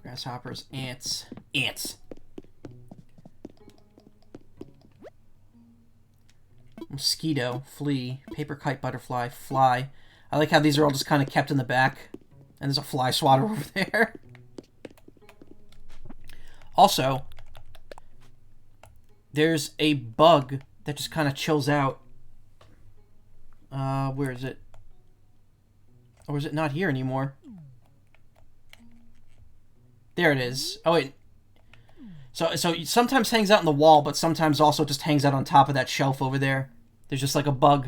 Grasshoppers, ants. Ants! Mosquito, flea, paper kite butterfly, fly. I like how these are all just kind of kept in the back. And there's a fly swatter over there. Also, there's a bug that just kind of chills out. Where is it? Or is it not here anymore? There it is. Oh, wait. So it sometimes hangs out on the wall, but sometimes also just hangs out on top of that shelf over there. There's just like a bug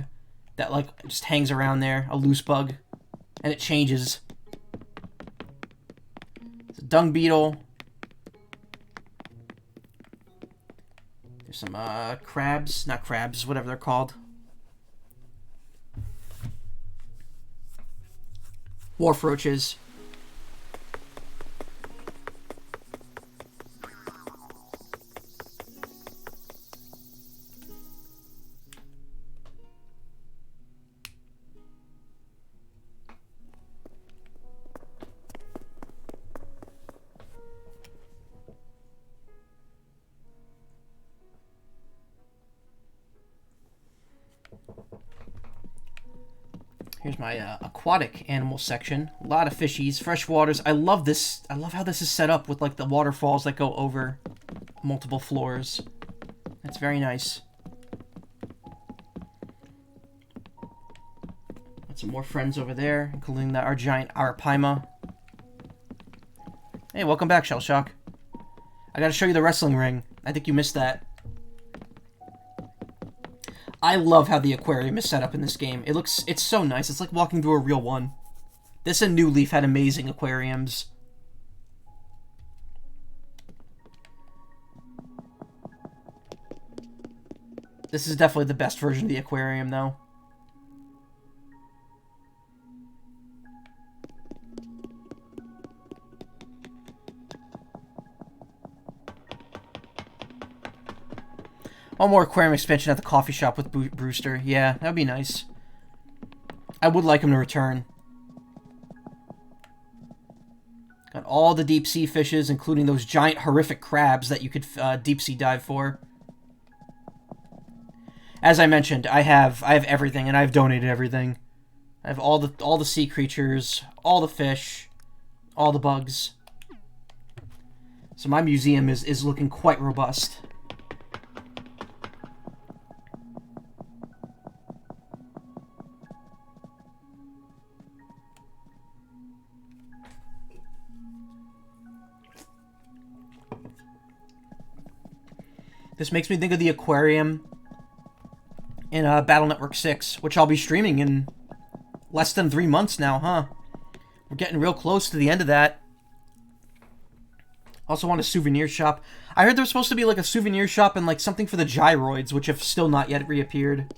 that like just hangs around there, a loose bug, and it changes. It's a dung beetle. There's some crabs, not crabs, whatever they're called. Wharf roaches. Here's my aquatic animal section. A lot of fishies, fresh waters. I love this. I love how this is set up with like the waterfalls that go over multiple floors. That's very nice. Got some more friends over there, including our giant Arapaima. Hey, welcome back, Shellshock. I gotta show you the wrestling ring. I think you missed that. I love how the aquarium is set up in this game. It's so nice. It's like walking through a real one. This and New Leaf had amazing aquariums. This is definitely the best version of the aquarium, though. One more aquarium expansion at the coffee shop with Brewster. Yeah, that would be nice. I would like him to return. Got all the deep sea fishes, including those giant horrific crabs that you could deep sea dive for. As I mentioned, I have everything, and I've donated everything. I have all the sea creatures, all the fish, all the bugs. So my museum is looking quite robust. This makes me think of the aquarium in Battle Network 6, which I'll be streaming in less than 3 months now, huh? We're getting real close to the end of that. Also want a souvenir shop. I heard there was supposed to be like a souvenir shop and like something for the gyroids, which have still not yet reappeared.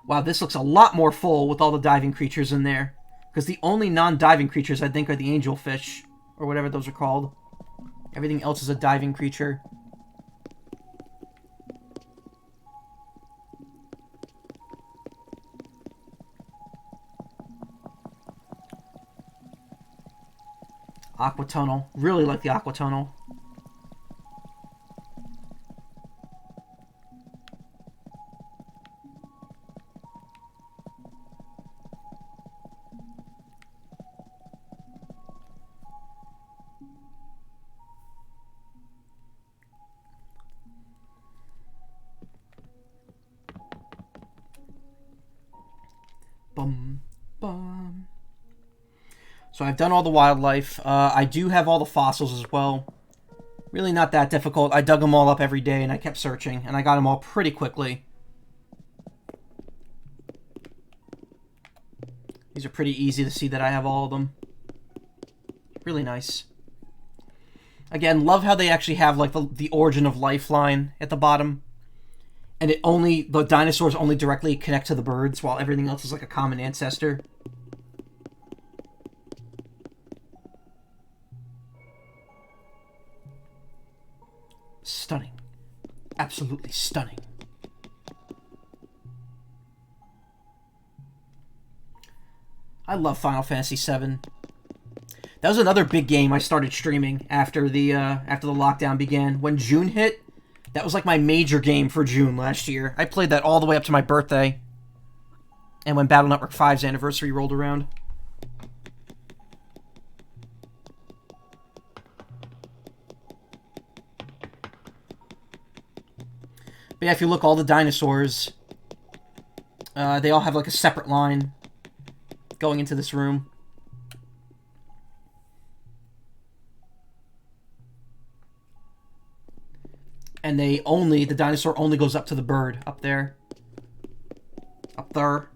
Wow, this looks a lot more full with all the diving creatures in there. Because the only non-diving creatures, I think, are the angelfish. Or whatever those are called. Everything else is a diving creature. Aqua tunnel. Really like the aqua tunnel. Bum, bum. So I've done all the wildlife. I do have all the fossils as well. Really not that difficult. I dug them all up every day and I kept searching. And I got them all pretty quickly. These are pretty easy to see that I have all of them. Really nice. Again, love how they actually have like the origin of life line at the bottom. And the dinosaurs only directly connect to the birds, while everything else is like a common ancestor. Stunning. Absolutely stunning. I love Final Fantasy VII. That was another big game I started streaming after the lockdown began. When June hit, that was like my major game for June last year. I played that all the way up to my birthday. And when Battle Network 5's anniversary rolled around. But yeah, if you look, all the dinosaurs, they all have like a separate line going into this room. And the dinosaur only goes up to the bird, up there. Up there.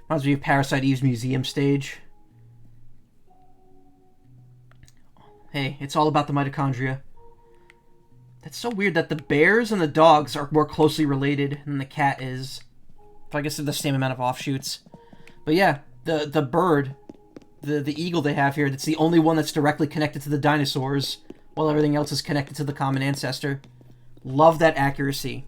Reminds me of Parasite Eve's museum stage. Hey, it's all about the mitochondria. That's so weird that the bears and the dogs are more closely related than the cat is. But I guess they're the same amount of offshoots. But yeah, the bird, the eagle they have here, that's the only one that's directly connected to the dinosaurs, while everything else is connected to the common ancestor. Love that accuracy.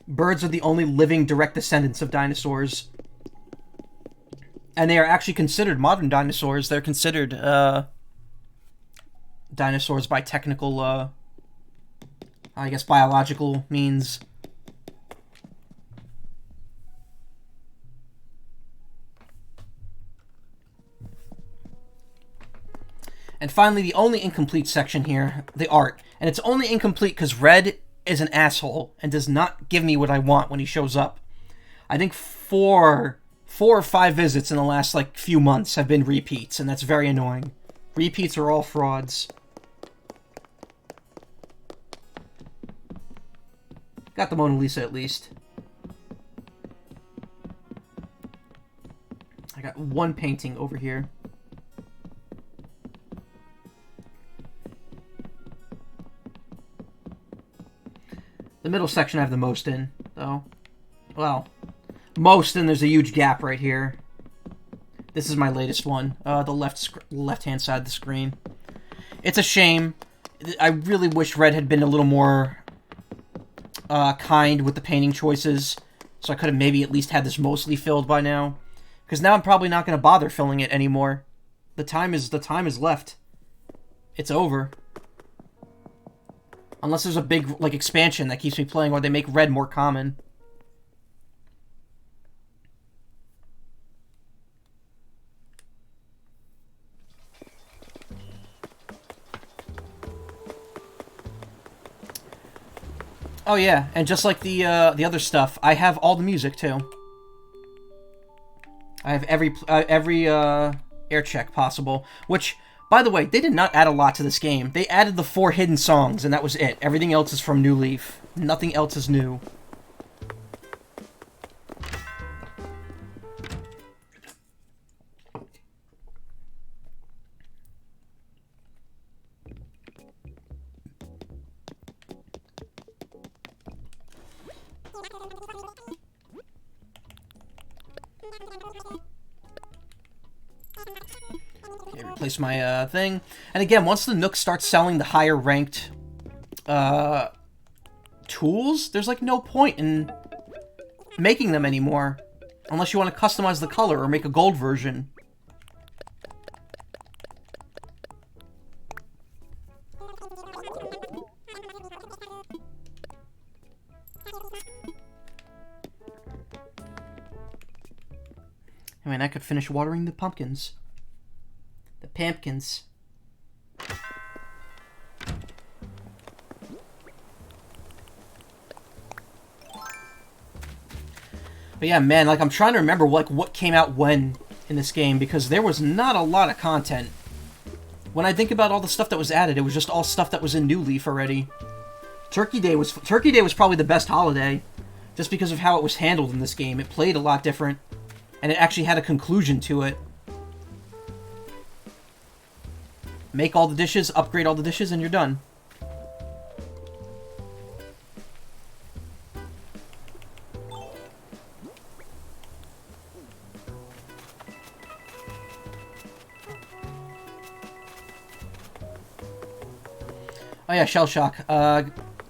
Birds are the only living direct descendants of dinosaurs. And they are actually considered modern dinosaurs. They're considered dinosaurs by technical, I guess, biological means. And finally, the only incomplete section here, the art. And it's only incomplete because Red is an asshole and does not give me what I want when he shows up. I think four or five visits in the last like few months have been repeats, and that's very annoying. Repeats are all frauds. Got the Mona Lisa at least. I got one painting over here. The middle section I have the most in, though. Well, most, and there's a huge gap right here. This is my latest one, the left-hand side of the screen. It's a shame. I really wish Red had been a little more kind with the painting choices, so I could have maybe at least had this mostly filled by now. Because now I'm probably not going to bother filling it anymore. The time is left. It's over. Unless there's a big, like, expansion that keeps me playing or they make Red more common. Oh yeah, and just like the other stuff, I have all the music too. I have every air check possible, which, by the way, they did not add a lot to this game. They added the 4 hidden songs, and that was it. Everything else is from New Leaf. Nothing else is new. Replace my thing. And again, once the Nook starts selling the higher ranked tools, there's like no point in making them anymore. Unless you want to customize the color or make a gold version. I mean, I could finish watering the pumpkins. The pumpkins. But yeah, man, like, I'm trying to remember, like, what came out when in this game because there was not a lot of content. When I think about all the stuff that was added, it was just all stuff that was in New Leaf already. Turkey Day was probably the best holiday, just because of how it was handled in this game. It played a lot different, and it actually had a conclusion to it. Make all the dishes, upgrade all the dishes, and you're done. Oh yeah, Shell Shock.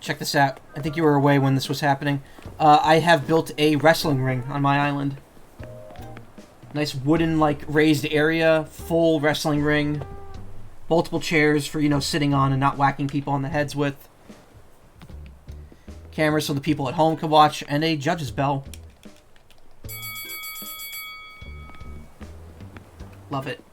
Check this out. I think you were away when this was happening. I have built a wrestling ring on my island. Nice wooden, like, raised area, full wrestling ring. Multiple chairs for, you know, sitting on and not whacking people on the heads with. Cameras so the people at home can watch, and a judge's bell. Love it.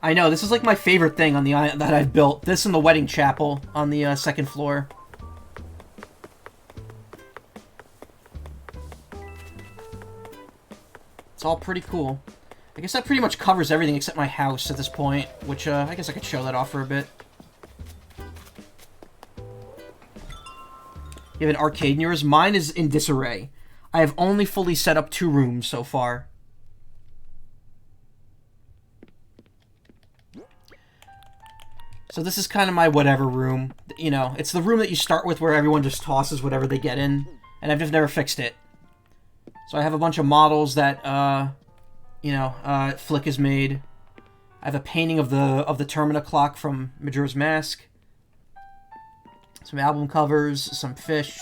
I know, this is like my favorite thing on the island that I've built. This and the wedding chapel on the second floor. It's all pretty cool. I guess that pretty much covers everything except my house at this point, which I guess I could show that off for a bit. You have an arcade in yours? Mine is in disarray. I have only fully set up 2 rooms so far. So this is kind of my whatever room. You know, it's the room that you start with where everyone just tosses whatever they get in. And I've just never fixed it. So I have a bunch of models that, Flick has made. I have a painting of the Termina clock from Majora's Mask. Some album covers, some fish.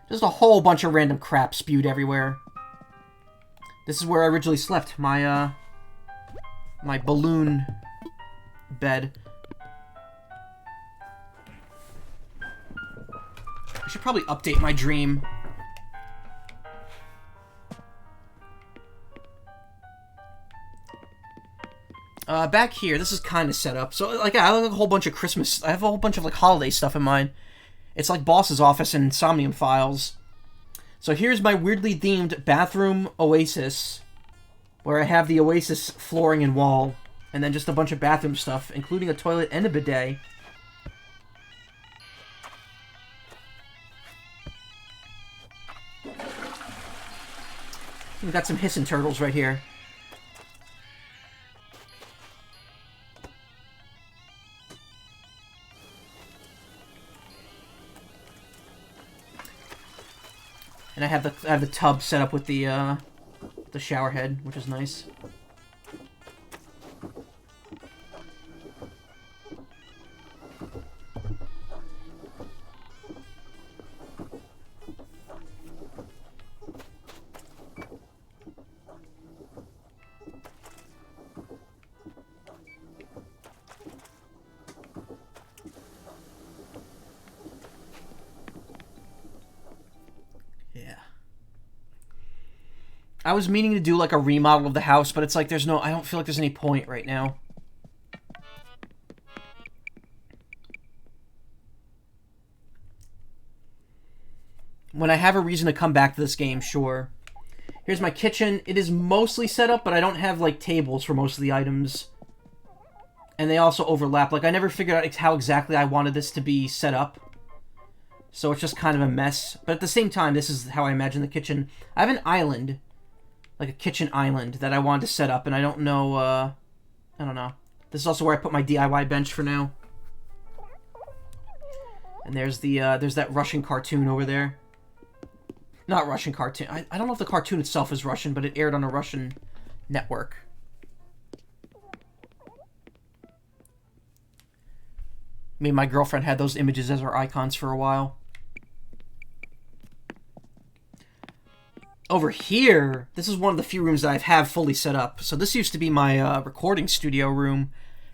Just a whole bunch of random crap spewed everywhere. This is where I originally slept. My balloon bed. I should probably update my dream. Back here, this is kind of set up. So, like, I have a whole bunch of Christmas... I have a whole bunch of, like, holiday stuff in mine. It's like Boss's office and Somnium Files. So here's my weirdly themed bathroom oasis, where I have the oasis flooring and wall, and then just a bunch of bathroom stuff, including a toilet and a bidet. We've got some hissing turtles right here. And I have the tub set up with the shower head, which is nice. I was meaning to do like a remodel of the house, but it's like I don't feel like there's any point right now. When I have a reason to come back to this game, sure. Here's my kitchen. It is mostly set up, but I don't have like tables for most of the items. And they also overlap. Like I never figured out how exactly I wanted this to be set up. So it's just kind of a mess. But at the same time, this is how I imagine the kitchen. I have an island. Like a kitchen island that I wanted to set up, and I don't know, I don't know. This is also where I put my DIY bench for now. And there's that Russian cartoon over there. Not Russian cartoon. I don't know if the cartoon itself is Russian, but it aired on a Russian network. Me and my girlfriend had those images as our icons for a while. Over here, this is one of the few rooms that I have fully set up. So this used to be my recording studio room.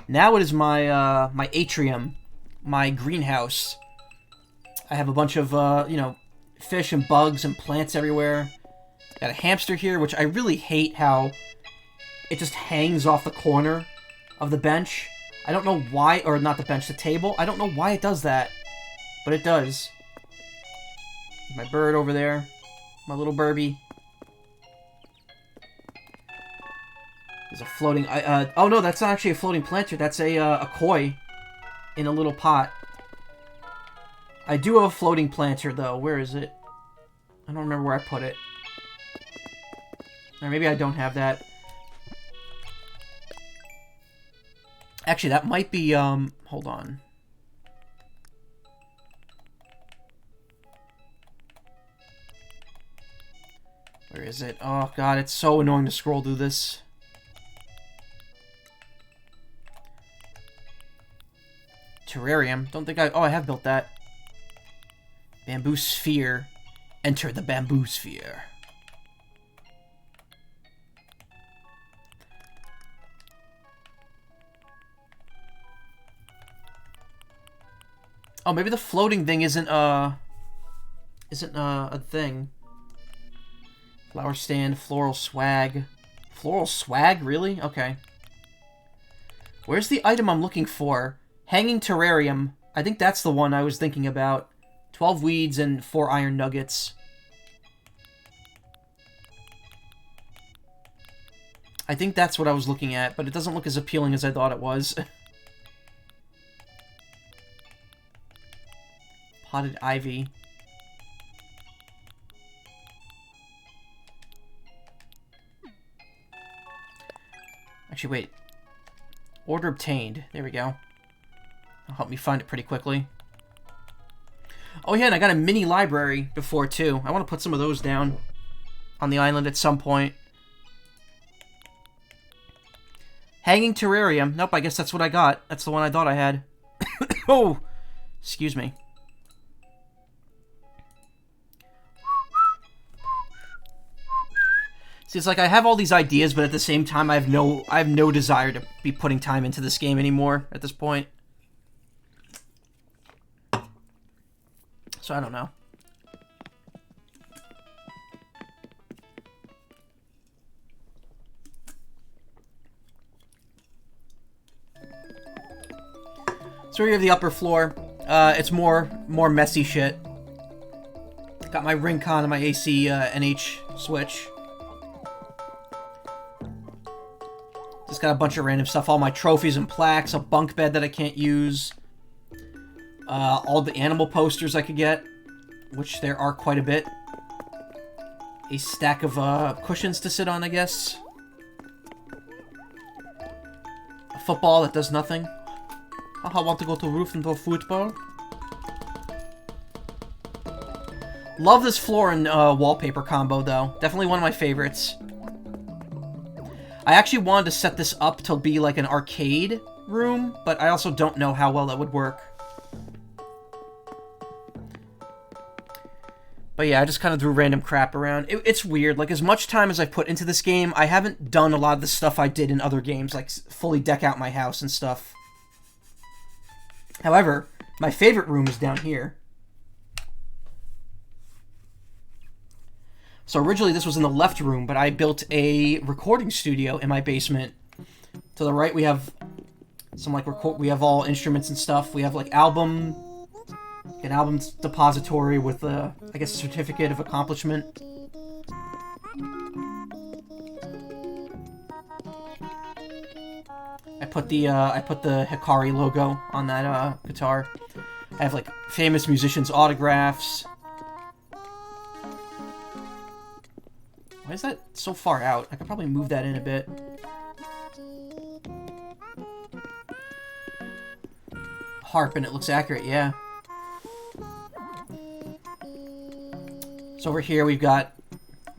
Now it is my my atrium, my greenhouse. I have a bunch of fish and bugs and plants everywhere. Got a hamster here, which I really hate how it just hangs off the corner of the bench. I don't know why, or not the bench, the table. I don't know why it does that, but it does. My bird over there, my little Burby. There's a floating... oh, no, that's not actually a floating planter. That's a koi in a little pot. I do have a floating planter, though. Where is it? I don't remember where I put it. Or maybe I don't have that. Actually, that might be, hold on. Where is it? Oh, God, it's so annoying to scroll through this. Terrarium. Don't think I... Oh, I have built that. Bamboo sphere. Enter the bamboo sphere. Oh, maybe the floating thing isn't a thing. Flower stand, floral swag. Floral swag? Really? Okay. Where's the item I'm looking for? Hanging terrarium. I think that's the one I was thinking about. 12 weeds and 4 iron nuggets. I think that's what I was looking at, but it doesn't look as appealing as I thought it was. Potted ivy. Actually, wait. Order obtained. There we go. That'll help me find it pretty quickly. Oh yeah, and I got a mini library before, too. I want to put some of those down on the island at some point. Hanging terrarium. Nope, I guess that's what I got. That's the one I thought I had. Oh! Excuse me. See, it's like I have all these ideas, but at the same time, I have no desire to be putting time into this game anymore at this point. So I don't know. So we have the upper floor. It's more messy shit. Got my ring con and my AC NH switch. Just got a bunch of random stuff. All my trophies and plaques. A bunk bed that I can't use. All the animal posters I could get, which there are quite a bit. A stack of cushions to sit on, I guess. A football that does nothing. I want to go to roof and play football. Love this floor and wallpaper combo, though. Definitely one of my favorites. I actually wanted to set this up to be like an arcade room, but I also don't know how well that would work. But yeah, I just kind of threw random crap around. It's weird. Like, as much time as I've put into this game, I haven't done a lot of the stuff I did in other games, like fully deck out my house and stuff. However, my favorite room is down here. So originally this was in the left room, but I built a recording studio in my basement. To the right we have some we have all instruments and stuff. We have like an album depository with I guess a certificate of accomplishment. I put the Hikari logo on that guitar. I have like famous musicians' autographs. Why is that so far out? I could probably move that in a bit. Harp, and it looks accurate, yeah. So over here we've got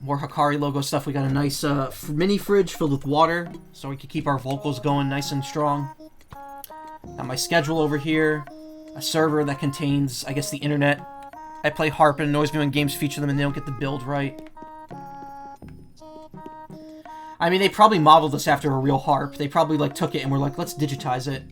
more Hikari logo stuff. We got a nice mini fridge filled with water, so we can keep our vocals going nice and strong. Got my schedule over here. A server that contains, I guess, the internet. I play harp, and it annoys me when games feature them and they don't get the build right. I mean, they probably modeled this after a real harp. They probably, like, took it and were like, let's digitize it.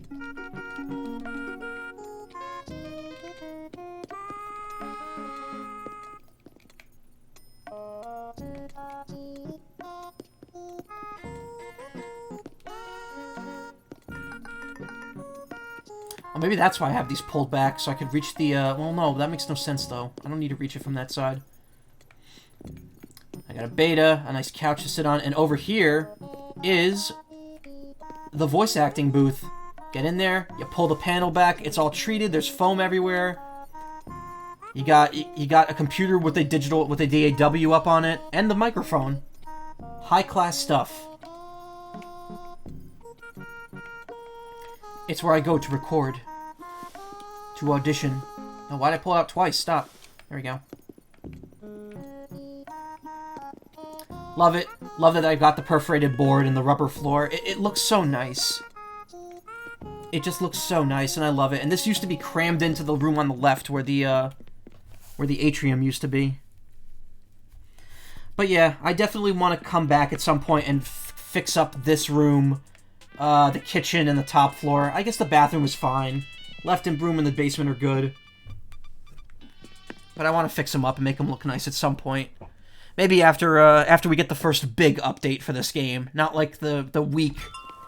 Well, maybe that's why I have these pulled back, so I could reach the, well, no, that makes no sense, though. I don't need to reach it from that side. I got a beta, a nice couch to sit on, and over here is the voice acting booth. Get in there, you pull the panel back, it's all treated, there's foam everywhere. You got a computer with a DAW up on it, and the microphone. High-class stuff. It's where I go to record. To audition. Oh, why'd I pull it out twice? Stop. There we go. Love it. Love that I got the perforated board and the rubber floor. It looks so nice. It just looks so nice, and I love it. And this used to be crammed into the room on the left where the atrium used to be. But yeah, I definitely want to come back at some point and fix up this room, the kitchen, and the top floor. I guess the bathroom is fine. Left and room in the basement are good. But I want to fix them up and make them look nice at some point. Maybe after we get the first big update for this game. Not like the week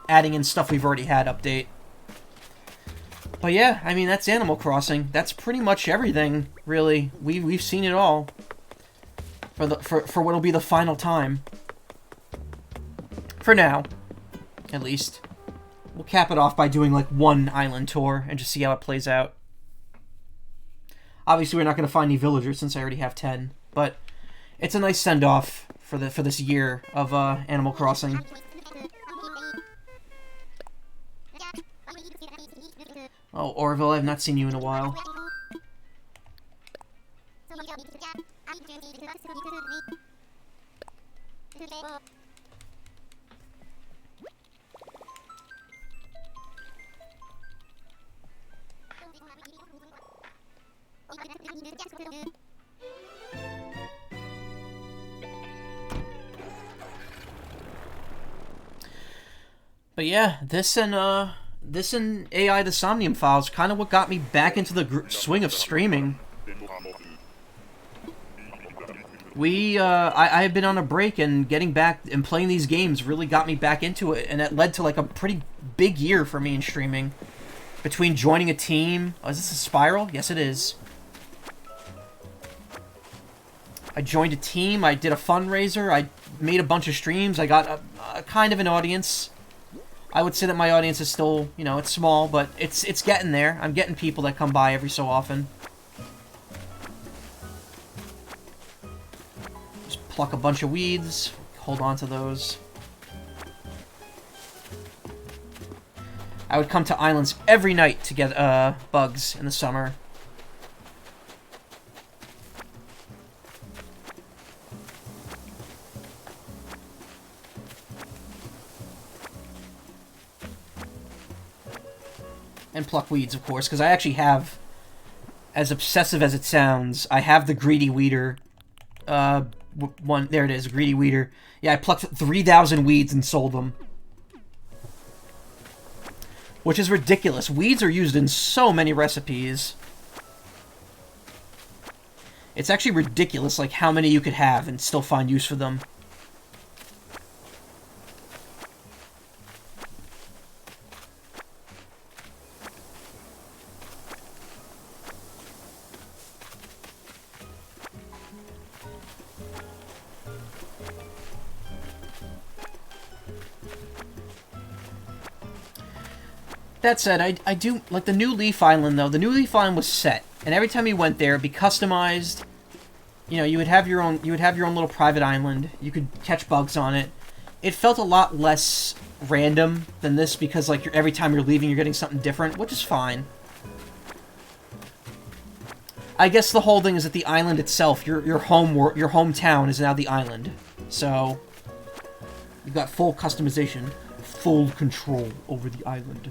adding in stuff we've already had update. But yeah, I mean, that's Animal Crossing. That's pretty much everything, really. We've seen it all. For what'll be the final time. For now. At least. We'll cap it off by doing like one island tour and just see how it plays out. Obviously, we're not going to find any villagers since I already have 10. But it's a nice send-off for this year of Animal Crossing. Oh, Orville, I've not seen you in a while. But yeah, this and AI the Somnium Files kind of what got me back into the swing of streaming. I have been on a break, and getting back and playing these games really got me back into it, and it led to like a pretty big year for me in streaming. Between joining a team, is this a spiral? Yes, it is. I joined a team, I did a fundraiser, I made a bunch of streams, I got a kind of an audience. I would say that my audience is still, you know, it's small, but it's getting there. I'm getting people that come by every so often. Just pluck a bunch of weeds, hold on to those. I would come to islands every night to get bugs in the summer. And pluck weeds, of course, because I actually have, as obsessive as it sounds, I have the Greedy Weeder. One, there it is, Greedy Weeder. Yeah, I plucked 3,000 weeds and sold them. Which is ridiculous. Weeds are used in so many recipes. It's actually ridiculous, like, how many you could have and still find use for them. That said, I do like the New Leaf Island though. The New Leaf Island was set, and every time you went there, it'd be customized. You know, you would have your own little private island. You could catch bugs on it. It felt a lot less random than this because like every time you're leaving, you're getting something different, which is fine. I guess the whole thing is that the island itself, your hometown, is now the island. So you've got full customization, full control over the island.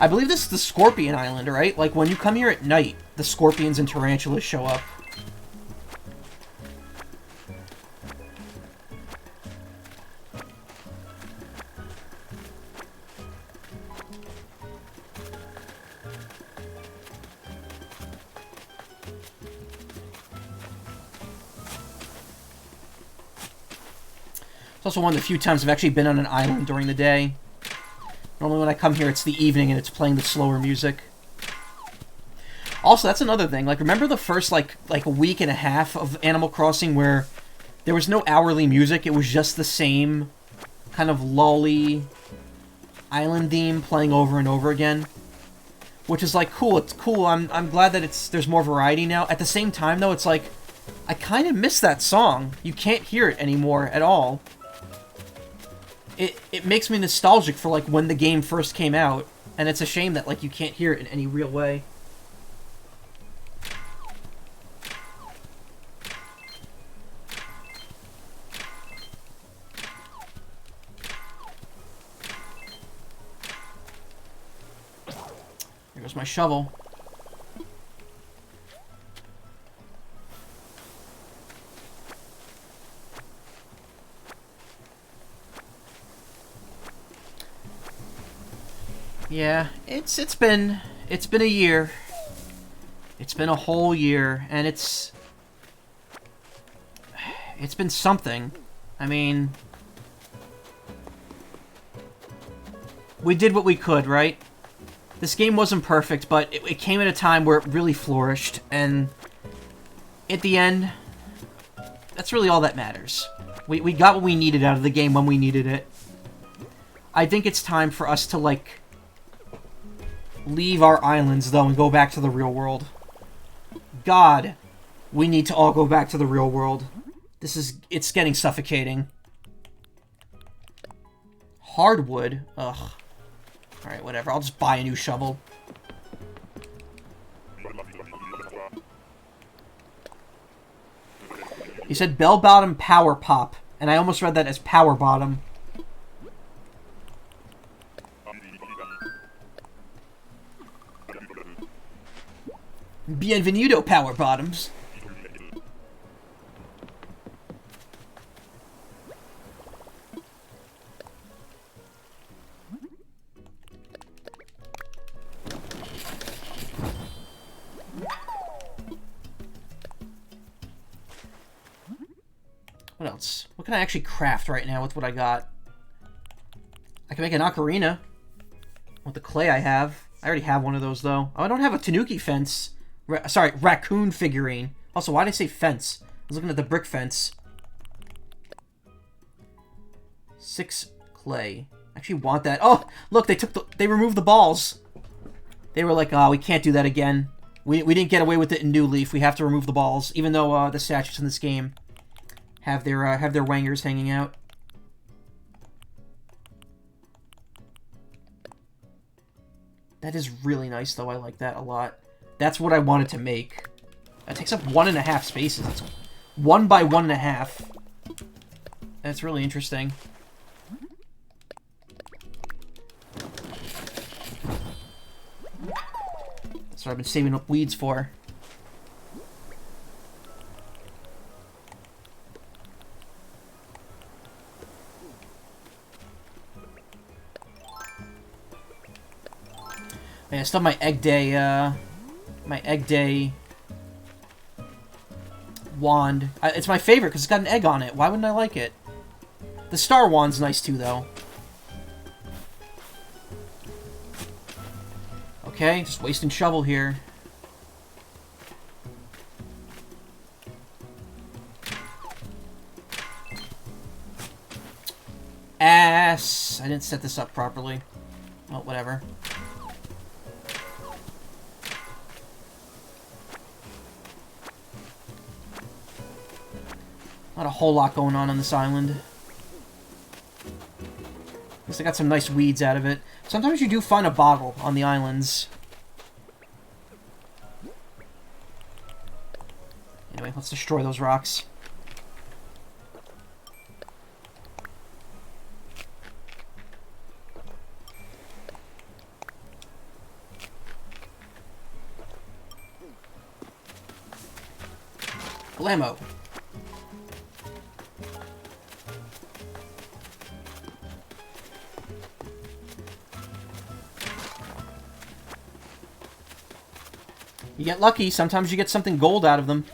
I believe this is the Scorpion Island, right? Like, when you come here at night, the scorpions and tarantulas show up. It's also one of the few times I've actually been on an island during the day. Normally when I come here, it's the evening and it's playing the slower music. Also, that's another thing. Like, remember the first, like a week and a half of Animal Crossing where there was no hourly music. It was just the same kind of lully island theme playing over and over again, which is like cool. It's cool. I'm glad that there's more variety now. At the same time, though, it's like I kind of miss that song. You can't hear it anymore at all. It makes me nostalgic for like when the game first came out, and it's a shame that like you can't hear it in any real way. There goes my shovel. Yeah, it's been a year. It's been a whole year, and it's been something. I mean, we did what we could, right? This game wasn't perfect, but it came at a time where it really flourished, and at the end, that's really all that matters. We got what we needed out of the game when we needed it. I think it's time for us to, like, leave our islands, though, and go back to the real world. God, we need to all go back to the real world. It's getting suffocating. Hardwood? Ugh. Alright, whatever. I'll just buy a new shovel. You said bell-bottom power pop, and I almost read that as power bottom. Bienvenido, power bottoms. What else? What can I actually craft right now with what I got? I can make an ocarina with the clay I have. I already have one of those, though. Oh, I don't have a tanuki fence. Sorry, raccoon figurine. Also, why did I say fence? I was looking at the brick fence. 6 clay. I actually want that. Oh, look, they removed the balls. They were like, oh, we can't do that again. We didn't get away with it in New Leaf. We have to remove the balls, even though the statues in this game have their wangers hanging out. That is really nice, though. I like that a lot. That's what I wanted to make. That takes up 1.5 spaces. It's 1 by 1.5. That's really interesting. That's what I've been saving up weeds for. Man, I still have my egg day wand. It's my favorite because it's got an egg on it. Why wouldn't I like it? The star wand's nice too, though. Okay, just wasting shovel here. Ass! I didn't set this up properly. Oh, whatever. Not a whole lot going on this island. At least I got some nice weeds out of it. Sometimes you do find a bottle on the islands. Anyway, let's destroy those rocks. Blammo. You get lucky, sometimes you get something gold out of them.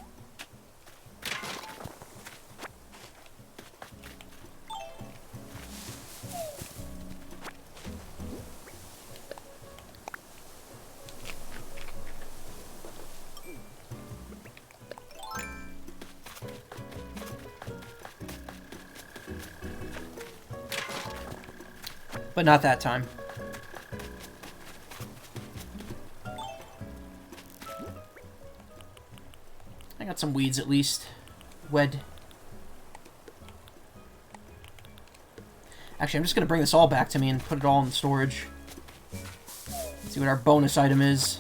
But not that time. I got some weeds at least. Wed. Actually, I'm just going to bring this all back to me and put it all in storage. See what our bonus item is.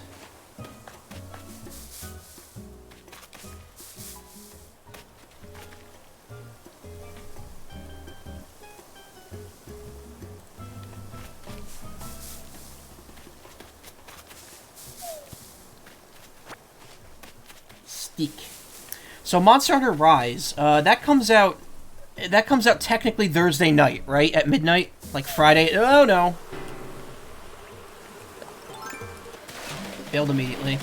Steak. So Monster Hunter Rise, that comes out technically Thursday night, right? At midnight? Like Friday? Oh, no. Failed immediately.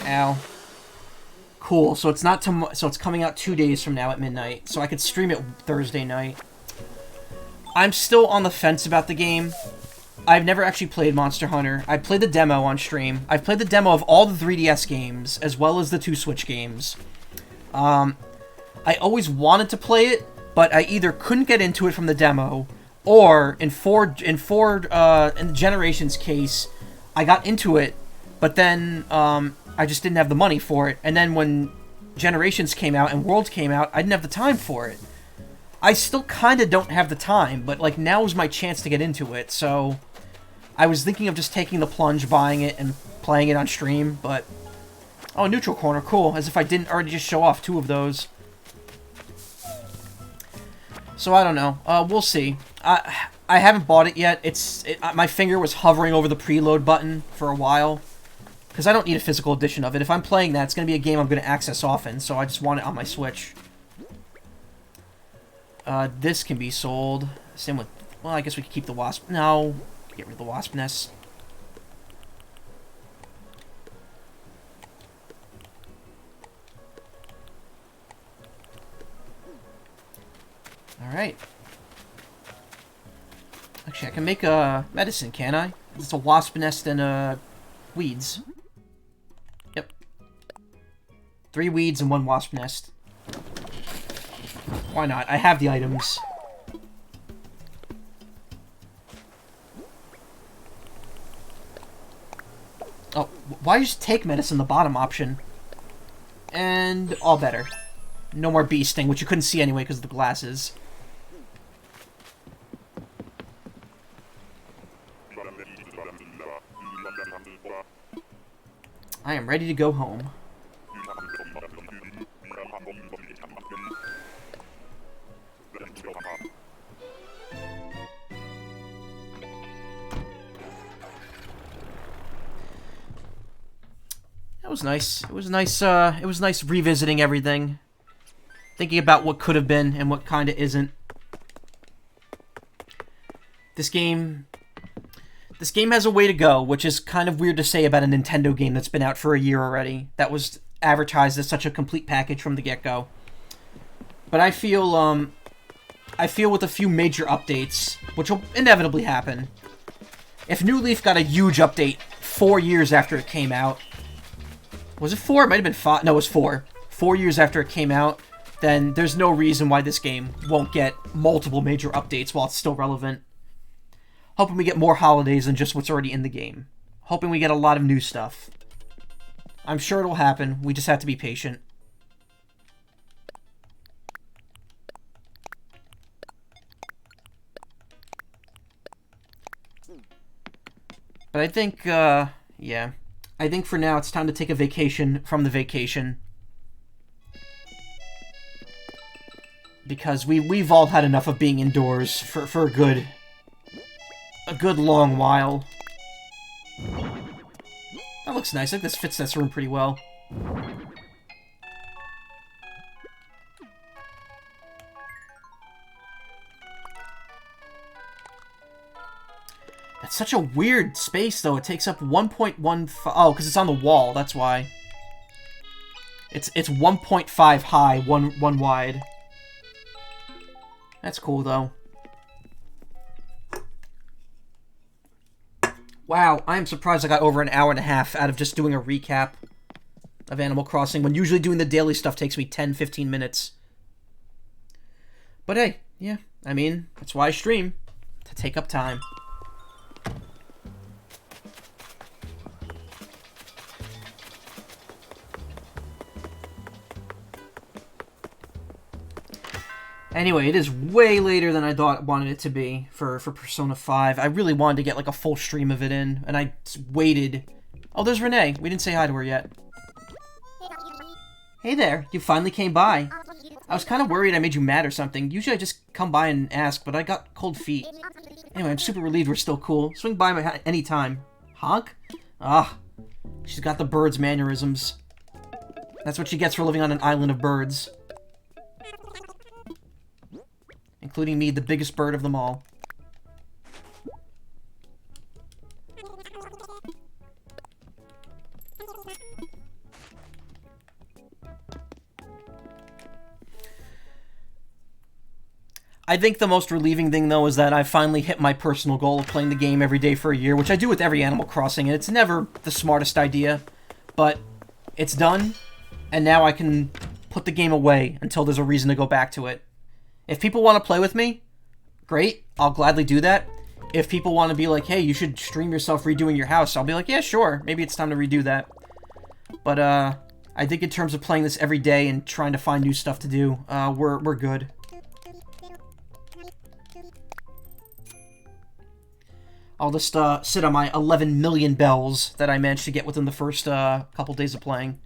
Ow. Cool, so it's not so it's coming out 2 days from now at midnight, so I could stream it Thursday night. I'm still on the fence about the game. I've never actually played Monster Hunter. I played the demo on stream. I've played the demo of all the 3DS games, as well as the 2 Switch games. I always wanted to play it, but I either couldn't get into it from the demo, or in the Generations case, I got into it, but then I just didn't have the money for it. And then when Generations came out and Worlds came out, I didn't have the time for it. I still kind of don't have the time, but like now is my chance to get into it, so I was thinking of just taking the plunge, buying it, and playing it on stream, but... Oh, Neutral Corner, cool, as if I didn't already just show off 2 of those. So I don't know, we'll see. I haven't bought it yet. My finger was hovering over the preload button for a while, because I don't need a physical edition of it. If I'm playing that, it's going to be a game I'm going to access often, so I just want it on my Switch. This can be sold. Same with... Well, I guess we could keep the wasp... No. Get rid of the wasp nest. Alright. Actually, I can make a medicine, can't I? It's a wasp nest and weeds. Yep. 3 weeds and 1 wasp nest. Why not? I have the items. Oh, why just take medicine, the bottom option? And all better. No more bee sting, which you couldn't see anyway because of the glasses. I am ready to go home. That was nice. It was nice, it was nice revisiting everything. Thinking about what could have been and what kinda isn't. This game has a way to go, which is kind of weird to say about a Nintendo game that's been out for a year already. That was advertised as such a complete package from the get-go. But I feel with a few major updates, which will inevitably happen. If New Leaf got a huge update 4 years after it came out, was it 4? It might have been 5. No, it was 4. 4 years after it came out, then there's no reason why this game won't get multiple major updates while it's still relevant. Hoping we get more holidays than just what's already in the game. Hoping we get a lot of new stuff. I'm sure it'll happen. We just have to be patient. But I think, yeah. I think for now it's time to take a vacation from the vacation. Because we've all had enough of being indoors for a good long while. That looks nice. I think this fits this room pretty well. That's such a weird space, though. It takes up 1.15... Oh, because it's on the wall. That's why. It's 1.5 high, one wide. That's cool, though. Wow, I am surprised I got over an hour and a half out of just doing a recap of Animal Crossing, when usually doing the daily stuff takes me 10-15 minutes. But hey, yeah, I mean, that's why I stream. to take up time. Anyway, it is way later than I wanted it to be for Persona 5. I really wanted to get like a full stream of it in, and I waited. Oh, there's Renee. We didn't say hi to her yet. Hey there, you finally came by. I was kind of worried I made you mad or something. Usually I just come by and ask, but I got cold feet. Anyway, I'm super relieved we're still cool. Swing by any time. Honk? Ah, she's got the bird's mannerisms. That's what she gets for living on an island of birds. Including me, the biggest bird of them all. I think the most relieving thing, though, is that I finally hit my personal goal of playing the game every day for a year, which I do with every Animal Crossing, and it's never the smartest idea, but it's done, and now I can put the game away until there's a reason to go back to it. If people want to play with me, great, I'll gladly do that. If people want to be like, hey, you should stream yourself redoing your house, I'll be like, yeah, sure, maybe it's time to redo that. But, I think in terms of playing this every day and trying to find new stuff to do, we're good. I'll just sit on my 11 million bells that I managed to get within the first couple days of playing.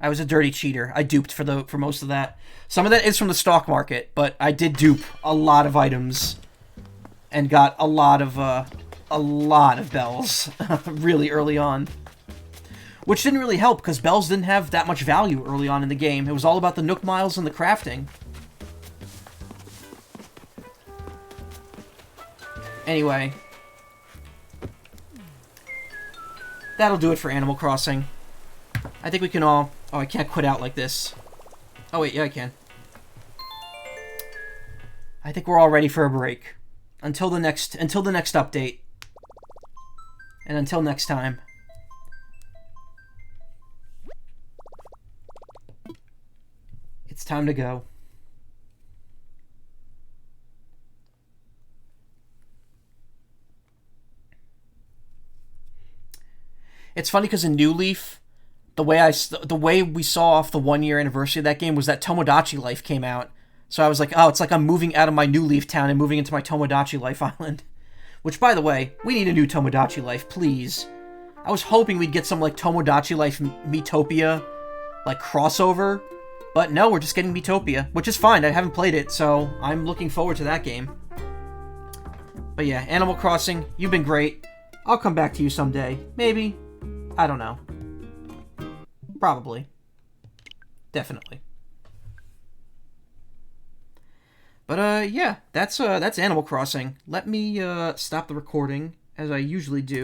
I was a dirty cheater. I duped for most of that. Some of that is from the stock market, but I did dupe a lot of items and got a lot of bells really early on. Which didn't really help, because bells didn't have that much value early on in the game. It was all about the Nook Miles and the crafting. Anyway. That'll do it for Animal Crossing. I think we can all... Oh, I can't quit out like this. Oh, wait, yeah, I can. I think we're all ready for a break. Until the next update. And until next time. It's time to go. It's funny because in New Leaf, the way we saw off the 1-year anniversary of that game was that Tomodachi Life came out. So I was like, oh, it's like I'm moving out of my New Leaf town and moving into my Tomodachi Life island. Which, by the way, we need a new Tomodachi Life, please. I was hoping we'd get some like Tomodachi Life Miitopia like crossover. But no, we're just getting Miitopia, which is fine. I haven't played it, so I'm looking forward to that game. But yeah, Animal Crossing, you've been great. I'll come back to you someday. Maybe. I don't know. Probably. Definitely. But yeah, that's Animal Crossing. Let me stop the recording, as I usually do.